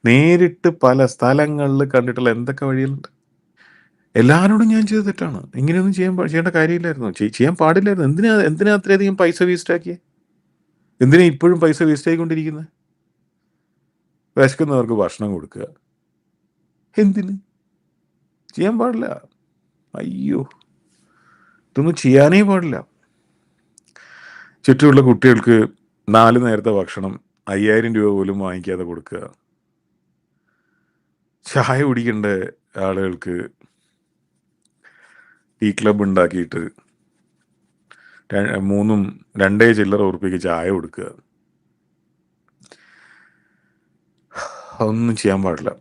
നേരിട്ട് പല സ്ഥലങ്ങളിൽ കണ്ടിട്ടുള്ള എന്തൊക്കെ വഴികളുണ്ട്. എല്ലാവരോടും ഞാൻ ചെയ്ത തെറ്റാണ്. ഇങ്ങനെയൊന്നും ചെയ്യേണ്ട കാര്യമില്ലായിരുന്നു. ചെയ്യാൻ പാടില്ലായിരുന്നു. എന്തിനാ അത്രയധികം പൈസ വേസ്റ്റാക്കിയേ? എന്തിനാ ഇപ്പോഴും പൈസ വേസ്റ്റ് ആയിക്കൊണ്ടിരിക്കുന്നത്? വിശക്കുന്നവർക്ക് ഭക്ഷണം കൊടുക്കുക. എന്തിന്? ചെയ്യാൻ പാടില്ല. അയ്യോ, ഇതൊന്നും ചെയ്യാനേ പാടില്ല. ചുറ്റുമുള്ള കുട്ടികൾക്ക് 4 നേരത്തെ ഭക്ഷണം 5000 രൂപ പോലും വാങ്ങിക്കാതെ കൊടുക്കുക. ചായ കുടിക്കേണ്ട ആളുകൾക്ക് ടീ ക്ലബ് ഉണ്ടാക്കിയിട്ട് 2 ചില്ലറ ഉറുപ്പിക്ക് ചായ കൊടുക്കുക. അതൊന്നും ചെയ്യാൻ പാടില്ല.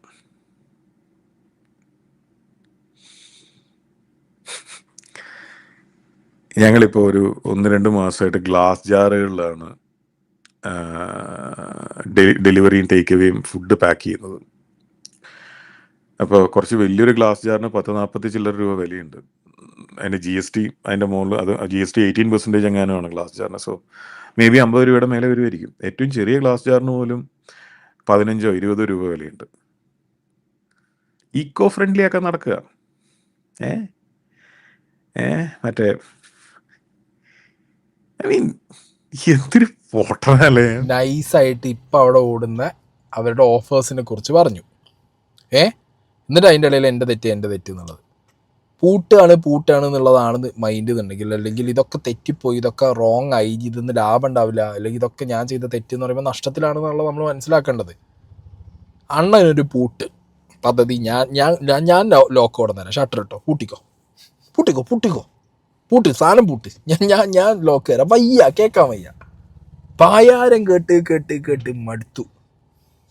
ഞങ്ങളിപ്പോൾ ഒരു 1-2 മാസമായിട്ട് ഗ്ലാസ് ജാറുകളിലാണ് ഡെലിവറിയും ടേക്ക് അവേയും ഫുഡ് പാക്ക് ചെയ്യുന്നത്. അപ്പോൾ കുറച്ച് വലിയൊരു ഗ്ലാസ് ജാറിന് 10-40 ചില്ലറ രൂപ വിലയുണ്ട്. അതിൻ്റെ GST അതിൻ്റെ മുകളിൽ, അത് GST 18% എങ്ങാനുമാണ് ഗ്ലാസ് ജാറിന്. സോ മേ ബി 50 രൂപയുടെ മേലെ വരുമായിരിക്കും. ഏറ്റവും ചെറിയ ഗ്ലാസ് ജാറിന് പോലും 15-20 രൂപ വിലയുണ്ട്. ഈക്കോ ഫ്രണ്ട്ലി ആക്കാൻ നടക്കുക. മറ്റേ ഐ മീൻ എന്തൊരു പൊട്ടനല്ലേ. നൈസായിട്ട് ഇപ്പം അവിടെ ഓടുന്ന അവരുടെ ഓഫേഴ്സിനെ കുറിച്ച് പറഞ്ഞു. എന്നിട്ട് അതിൻ്റെ ഇടയിൽ എൻ്റെ തെറ്റ് എന്നുള്ളത് പൂട്ടാണ് എന്നുള്ളതാണ് മൈൻഡ് എന്നുണ്ടെങ്കിൽ, അല്ലെങ്കിൽ ഇതൊക്കെ തെറ്റിപ്പോയി, ഇതൊക്കെ റോങ് ആയി, ഇതൊന്നും ലാഭം ഉണ്ടാവില്ല, അല്ലെങ്കിൽ ഇതൊക്കെ ഞാൻ ചെയ്ത തെറ്റെന്ന് പറയുമ്പോൾ നഷ്ടത്തിലാണെന്നുള്ളത് നമ്മൾ മനസ്സിലാക്കേണ്ടത്. അണ്ണനൊരു പൂട്ട് പദ്ധതി ഞാൻ ലോക്ക് ഓടുന്ന തരാം. ഷട്ടർ ഇട്ടോ, പൂട്ട് സാധനം പൂട്ട്, ഞാൻ ലോക്ക് തരാം. കേൾക്കാൻ വയ്യ. പായാരം കേട്ട് മടുത്തു.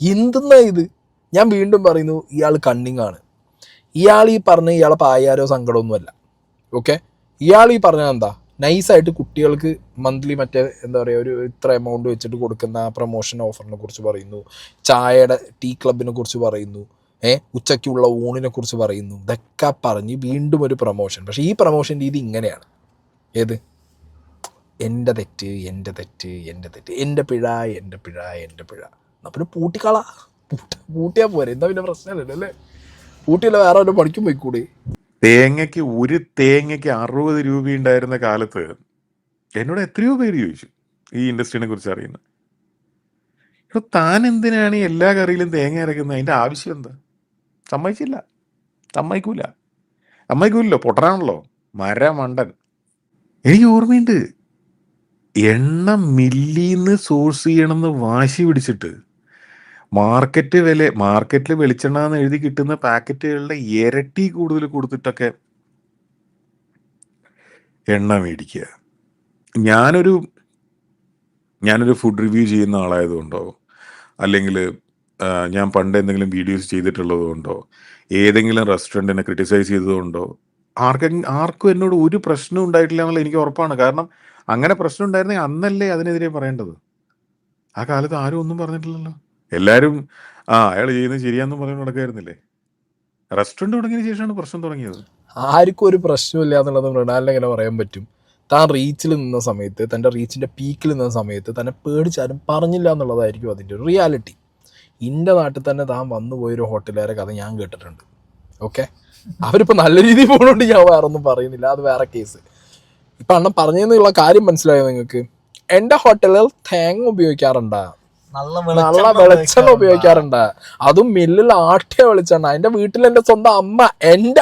എന്തെന്നാ ഇത്? ഞാൻ വീണ്ടും പറയുന്നു, ഇയാൾ കണ്ണിങ്ങാണ്. ഇയാൾ ഈ പറഞ്ഞ ഇയാളെ പായാരോ സങ്കടമൊന്നുമല്ല. ഓക്കെ, ഇയാൾ ഈ പറഞ്ഞാൽ എന്താ, നൈസായിട്ട് കുട്ടികൾക്ക് മന്ത്ലി മറ്റേ എന്താ പറയുക ഒരു ഇത്ര എമൗണ്ട് വെച്ചിട്ട് കൊടുക്കുന്ന പ്രൊമോഷൻ ഓഫറിനെ കുറിച്ച് പറയുന്നു, ചായയുടെ ടീ ക്ലബിനെ കുറിച്ച് പറയുന്നു, ഉച്ചയ്ക്കുള്ള ഊണിനെ കുറിച്ച് പറയുന്നു. ഇതൊക്കെ പറഞ്ഞ് വീണ്ടും ഒരു പ്രൊമോഷൻ. പക്ഷേ ഈ പ്രൊമോഷൻ രീതി ഇങ്ങനെയാണ്. ഏത്? എൻ്റെ തെറ്റ്, എൻ്റെ പിഴ. എന്നാൽ പിന്നെ പൂട്ടിയാൽ പോരെ, എന്താ പിന്നെ പ്രശ്നമല്ലല്ലോ അല്ലേ? പൂട്ടിയല്ല വേറെ ഒരു പണിക്കും പോയിക്കൂടെ? ഒരു തേങ്ങയ്ക്ക് 60 രൂപ ഉണ്ടായിരുന്ന കാലത്ത് എന്നോട് എത്രയോ പേര് ചോദിച്ചു ഈ ഇൻഡസ്ട്രീനെ കുറിച്ച് അറിയുന്നത്. ഇപ്പോൾ താൻ എന്തിനാണ് ഈ എല്ലാ കറിയിലും തേങ്ങ ഇറക്കുന്നത്? അതിൻ്റെ ആവശ്യം എന്താ? സമ്മതിക്കൂലല്ലോ, പൊട്ടനാണല്ലോ, മണ്ടൻ. എനിക്ക് ഓർമ്മയുണ്ട്, എണ്ണ മില്ലിന്ന് സോഴ്സ് ചെയ്യണമെന്ന് വാശി പിടിച്ചിട്ട് മാർക്കറ്റിൽ വെളിച്ചെണ്ണ എന്ന് എഴുതി കിട്ടുന്ന പാക്കറ്റുകളുടെ ഇരട്ടി കൂടുതൽ കൊടുത്തിട്ടൊക്കെ എണ്ണ മേടിക്കുക. ഞാനൊരു ഫുഡ് റിവ്യൂ ചെയ്യുന്ന ആളായതുകൊണ്ടോ, അല്ലെങ്കിൽ ഞാൻ പണ്ട് എന്തെങ്കിലും വീഡിയോസ് ചെയ്തിട്ടുള്ളത് കൊണ്ടോ, ഏതെങ്കിലും റെസ്റ്റോറൻറ്റിനെ ക്രിട്ടിസൈസ് ചെയ്തതുകൊണ്ടോ ആർക്കും എന്നോട് ഒരു പ്രശ്നം ഉണ്ടായിട്ടില്ല എന്നുള്ള എനിക്ക് ഉറപ്പാണ്. കാരണം അങ്ങനെ പ്രശ്നം ഉണ്ടായിരുന്നെങ്കിൽ അന്നല്ലേ അതിനെതിരെ പറയേണ്ടത്. ആ കാലത്ത് ആരും ഒന്നും പറഞ്ഞിട്ടില്ലല്ലോ. എല്ലാവരും അയാൾ ചെയ്യുന്നത് ശരിയാന്ന് പറഞ്ഞു നടക്കായിരുന്നില്ലേ? റെസ്റ്റോറൻറ്റ് തുടങ്ങിയതിന് ശേഷമാണ് പ്രശ്നം തുടങ്ങിയത്. ആർക്കും ഒരു പ്രശ്നമില്ല എന്നുള്ളത് മൃണാലിന് എങ്ങനെ പറയാൻ പറ്റും? താൻ റീച്ചിൽ നിന്ന സമയത്ത്, തൻ്റെ റീച്ചിൻ്റെ പീക്കിൽ നിന്ന സമയത്ത് തന്നെ പേടിച്ചാരും പറഞ്ഞില്ല എന്നുള്ളതായിരിക്കും അതിൻ്റെ ഒരു റിയാലിറ്റി. എൻ്റെ നാട്ടിൽ തന്നെ താൻ വന്നു പോയൊരു ഹോട്ടലുകാരെ കഥ ഞാൻ കേട്ടിട്ടുണ്ട്. ഓക്കെ, അവരിപ്പോൾ നല്ല രീതിയിൽ പോകുന്നുണ്ട്, ഞാൻ വേറെ ഒന്നും പറയുന്നില്ല, അത് വേറെ കേസ്. ഇപ്പം അണ്ണൻ പറഞ്ഞതെന്നുള്ള കാര്യം മനസ്സിലായോ നിങ്ങൾക്ക്? എൻ്റെ ഹോട്ടലുകൾ തേങ്ങ ഉപയോഗിക്കാറുണ്ടാ? നല്ല വെളിച്ചെണ്ണ ഉപയോഗിക്കാറുണ്ട്. അതും മില്ലിൽ ആട്ടിയ വെളിച്ചെണ്ണ. എന്റെ വീട്ടിൽ എന്റെ സ്വന്തം അമ്മ, എന്റെ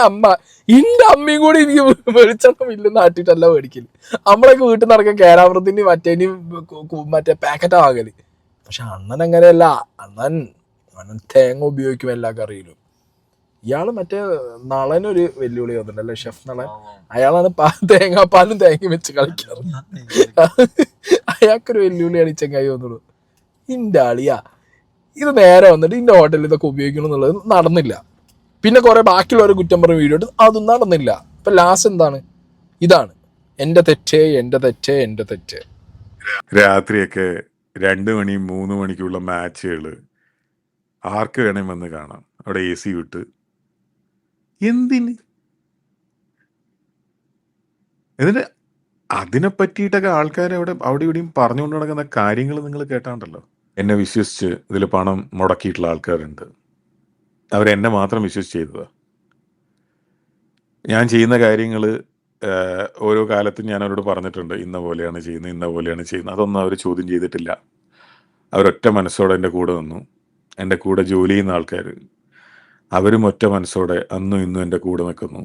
അമ്മയും കൂടി എനിക്ക് വെളിച്ചെണ്ണ മില്ലിൽ ആട്ടിട്ടല്ല മേടിക്കല്. നമ്മളൊക്കെ വീട്ടിൽ നടക്കാൻ കേരാമൃത്തിന് മറ്റേ പാക്കറ്റാ വാങ്ങല്. പക്ഷെ അണ്ണൻ അങ്ങനെയല്ല. അണ്ണൻ തേങ്ങ ഉപയോഗിക്കും എല്ലാ കറിയിലും. ഇയാള് മറ്റേ നളനൊരു വെല്ലുവിളി വന്നിട്ടുണ്ടല്ലേ, ഷെഫ് നളൻ. അയാളാണ് തേങ്ങാപ്പാലും തേങ്ങയും വെച്ച് കളിക്കാറ്. അയാൾക്കൊരു വെല്ലുവിളിയാണ് ഈ ചെങ്ങായി വന്നുള്ളൂ. ഇന്റെ ആളിയാ ഇത് നേരെ വന്നിട്ട് ഇന്റെ ഹോട്ടലിൽ ഇതൊക്കെ ഉപയോഗിക്കണം എന്നുള്ളത് നടന്നില്ല. പിന്നെ കുറെ ബാക്കിയുള്ളവരെ കുറ്റം പറഞ്ഞ വീഡിയോ ഇട്ട് അതും നടന്നില്ല. ഇപ്പൊ ലാസ്റ്റ് എന്താണ്? ഇതാണ് എന്റെ തെറ്റ്. രാത്രിയൊക്കെ 2 മണി 3 മണിക്കുള്ള മാച്ചുകൾ ആർക്ക് വേണേൽ വന്ന് കാണാം. അവിടെ AC വിട്ട് എന്തിന്? എന്നിട്ട് അതിനെ പറ്റിയിട്ടൊക്കെ ആൾക്കാർ അവിടെ ഇവിടെയും പറഞ്ഞുകൊണ്ട് നടക്കുന്ന കാര്യങ്ങൾ നിങ്ങൾ കേട്ടാണ്ടല്ലോ. എന്നെ വിശ്വസിച്ച് ഇതിൽ പണം മുടക്കിയിട്ടുള്ള ആൾക്കാരുണ്ട്. അവരെന്നെ മാത്രം വിശ്വസിച്ച് ചെയ്തതാ. ഞാൻ ചെയ്യുന്ന കാര്യങ്ങൾ ഓരോ കാലത്തും ഞാൻ അവരോട് പറഞ്ഞിട്ടുണ്ട്, ഇന്ന പോലെയാണ് ചെയ്യുന്നത്. അതൊന്നും അവർ ചോദ്യം ചെയ്തിട്ടില്ല. അവരൊറ്റ മനസ്സോടെ എൻ്റെ കൂടെ നിന്നു. എൻ്റെ കൂടെ ജോലി ചെയ്യുന്ന ആൾക്കാർ അവരും ഒറ്റ മനസ്സോടെ അന്നും ഇന്നും എൻ്റെ കൂടെ നിൽക്കുന്നു.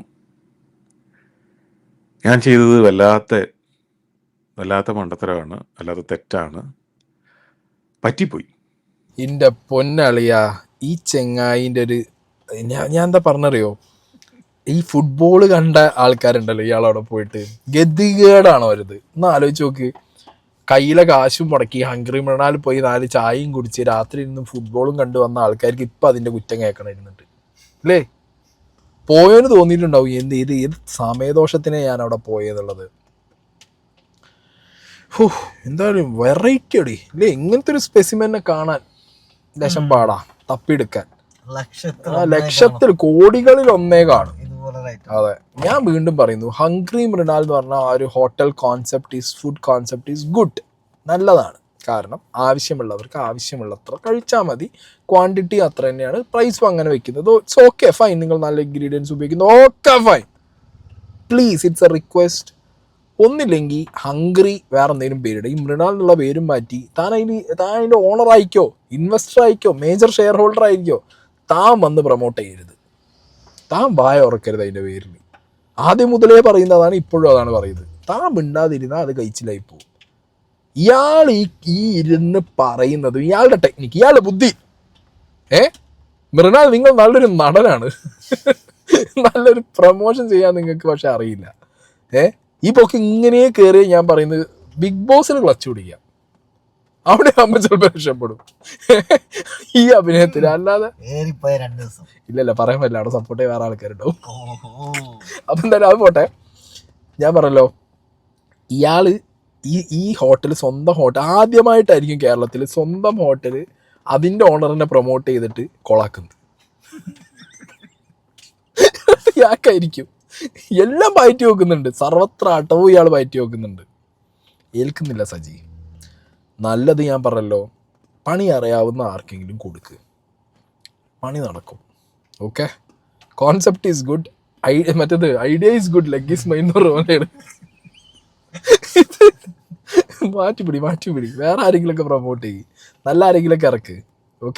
ഞാൻ ചെയ്തത് വല്ലാത്ത മണ്ടത്തരമാണ്, വല്ലാത്ത തെറ്റാണ്, പറ്റിപ്പോയി. ഇന്റെ പൊന്നളിയാ, ഈ ചെങ്ങായിന്റെ ഒരു ഞാൻ എന്താ പറഞ്ഞറിയോ, ഈ ഫുട്ബോള് കണ്ട ആൾക്കാരുണ്ടല്ലോ ഇയാളവിടെ പോയിട്ട് ഗതികേടാണോ വരുത് എന്ന് ആലോചിച്ച് നോക്ക്. കയ്യിലെ കാശും മുടക്കി ഹംഗ്രി മൃണാൽ പോയി 4 ചായയും കുടിച്ച് രാത്രി ഇരുന്ന് ഫുട്ബോളും കണ്ടു വന്ന ആൾക്കാർക്ക് ഇപ്പം അതിൻ്റെ കുറ്റം കേൾക്കണിരുന്നുണ്ട് അല്ലേ? പോയവന് തോന്നിയിട്ടുണ്ടാവും ഏത് സമയദോഷത്തിനെ ഞാൻ അവിടെ പോയെന്നുള്ളത്. എന്തായാലും വെറൈറ്റി അടി അല്ലേ? ഇങ്ങനത്തെ ഒരു സ്പെസിമെനെ കാണാൻ ലക്ഷം പാടാ തപ്പിയെടുക്കാൻ. ലക്ഷത്തിൽ കോടികളിൽ ഒന്നേ കാണും. അതെ, ഞാൻ വീണ്ടും പറയുന്നു, ഹംഗ്രി മൃണാൽ എന്ന് പറഞ്ഞ ആ ഒരു hotel food concept is good, നല്ലതാണ്. കാരണം ആവശ്യമുള്ളവർക്ക് ആവശ്യമുള്ളത്ര കഴിച്ചാൽ മതി. ക്വാണ്ടിറ്റി അത്ര തന്നെയാണ്, പ്രൈസും അങ്ങനെ വെക്കുന്നത്. It's okay, fine. നിങ്ങൾ നല്ല ഇൻഗ്രീഡിയൻസ് ഉപയോഗിക്കുന്നു, okay fine. Please, it's A request. ഒന്നില്ലെങ്കിൽ ഹംഗ്രി വേറെ എന്തെങ്കിലും പേരിടുക. ഈ മൃണാൽ എന്നുള്ള പേരും മാറ്റി താൻ അതിൻ്റെ ഓണർ ആയിക്കോ, ഇൻവെസ്റ്റർ ആയിക്കോ, മേജർ ഷെയർ ഹോൾഡർ ആയിരിക്കോ, താൻ വന്ന് പ്രൊമോട്ട് ചെയ്യരുത്. താൻ വായ ഉറക്കരുത് അതിൻ്റെ പേരിൽ. ആദ്യം മുതലേ പറയുന്നതാണ്, ഇപ്പോഴും അതാണ് പറയുന്നത്. താൻ മിണ്ടാതിരുന്നാൽ അത് കഴിച്ചിലായി പോകും. ഇയാൾ ഈ ഇരുന്ന് പറയുന്നതും ഇയാളുടെ ടെക്നിക്ക്, ഇയാളുടെ ബുദ്ധി. മൃണാൽ, നിങ്ങൾ നല്ലൊരു നടനാണ്, നല്ലൊരു പ്രൊമോഷൻ ചെയ്യാൻ നിങ്ങൾക്ക് പക്ഷെ അറിയില്ല. ഈ പോക്ക് ഇങ്ങനെ കയറിയ ഞാൻ പറയുന്നത് ബിഗ് ബോസിന് ക്ലച്ച് പിടിക്കാം, അവിടെ ആകുമ്പോൾ ചിലപ്പോൾ രക്ഷപ്പെടും ഈ അഭിനയത്തിൽ. അല്ലാതെ ഇല്ലല്ല, പറയാൻ പറ്റില്ല, അവിടെ സപ്പോർട്ട് ചെയ്യാൻ വേറെ ആൾക്കാരുണ്ടാവും. അപ്പം എന്തായാലും അത് പോട്ടെ. ഞാൻ പറഞ്ഞല്ലോ, ഇയാള് ഈ ഹോട്ടൽ, സ്വന്തം ഹോട്ടൽ ആദ്യമായിട്ടായിരിക്കും കേരളത്തിൽ സ്വന്തം ഹോട്ടൽ അതിൻ്റെ ഓണറിനെ പ്രൊമോട്ട് ചെയ്തിട്ട് കൊളാക്കുന്നത്. ഇയാൾക്കായിരിക്കും എല്ലാം പയറ്റി വെക്കുന്നുണ്ട്, സർവത്ര ആട്ടവും ഇയാൾ പയറ്റി വെക്കുന്നുണ്ട്. ഏൽക്കുന്നില്ല സജി. നല്ലത് ഞാൻ പറഞ്ഞല്ലോ, പണി അറിയാവുന്ന ആർക്കെങ്കിലും കൊടുക്ക്, പണി നടക്കും. ഓക്കെ, കോൺസെപ്റ്റ് ഈസ് ഗുഡ്, മറ്റേത് idea is good, leg is mine എന്ന് പറഞ്ഞ പോലെയാണ്. മാറ്റിപ്പിടി, വേറെ ആരെങ്കിലുമൊക്കെ പ്രൊമോട്ട് ചെയ്യും, നല്ല ആരെങ്കിലുമൊക്കെ ഇറക്ക്.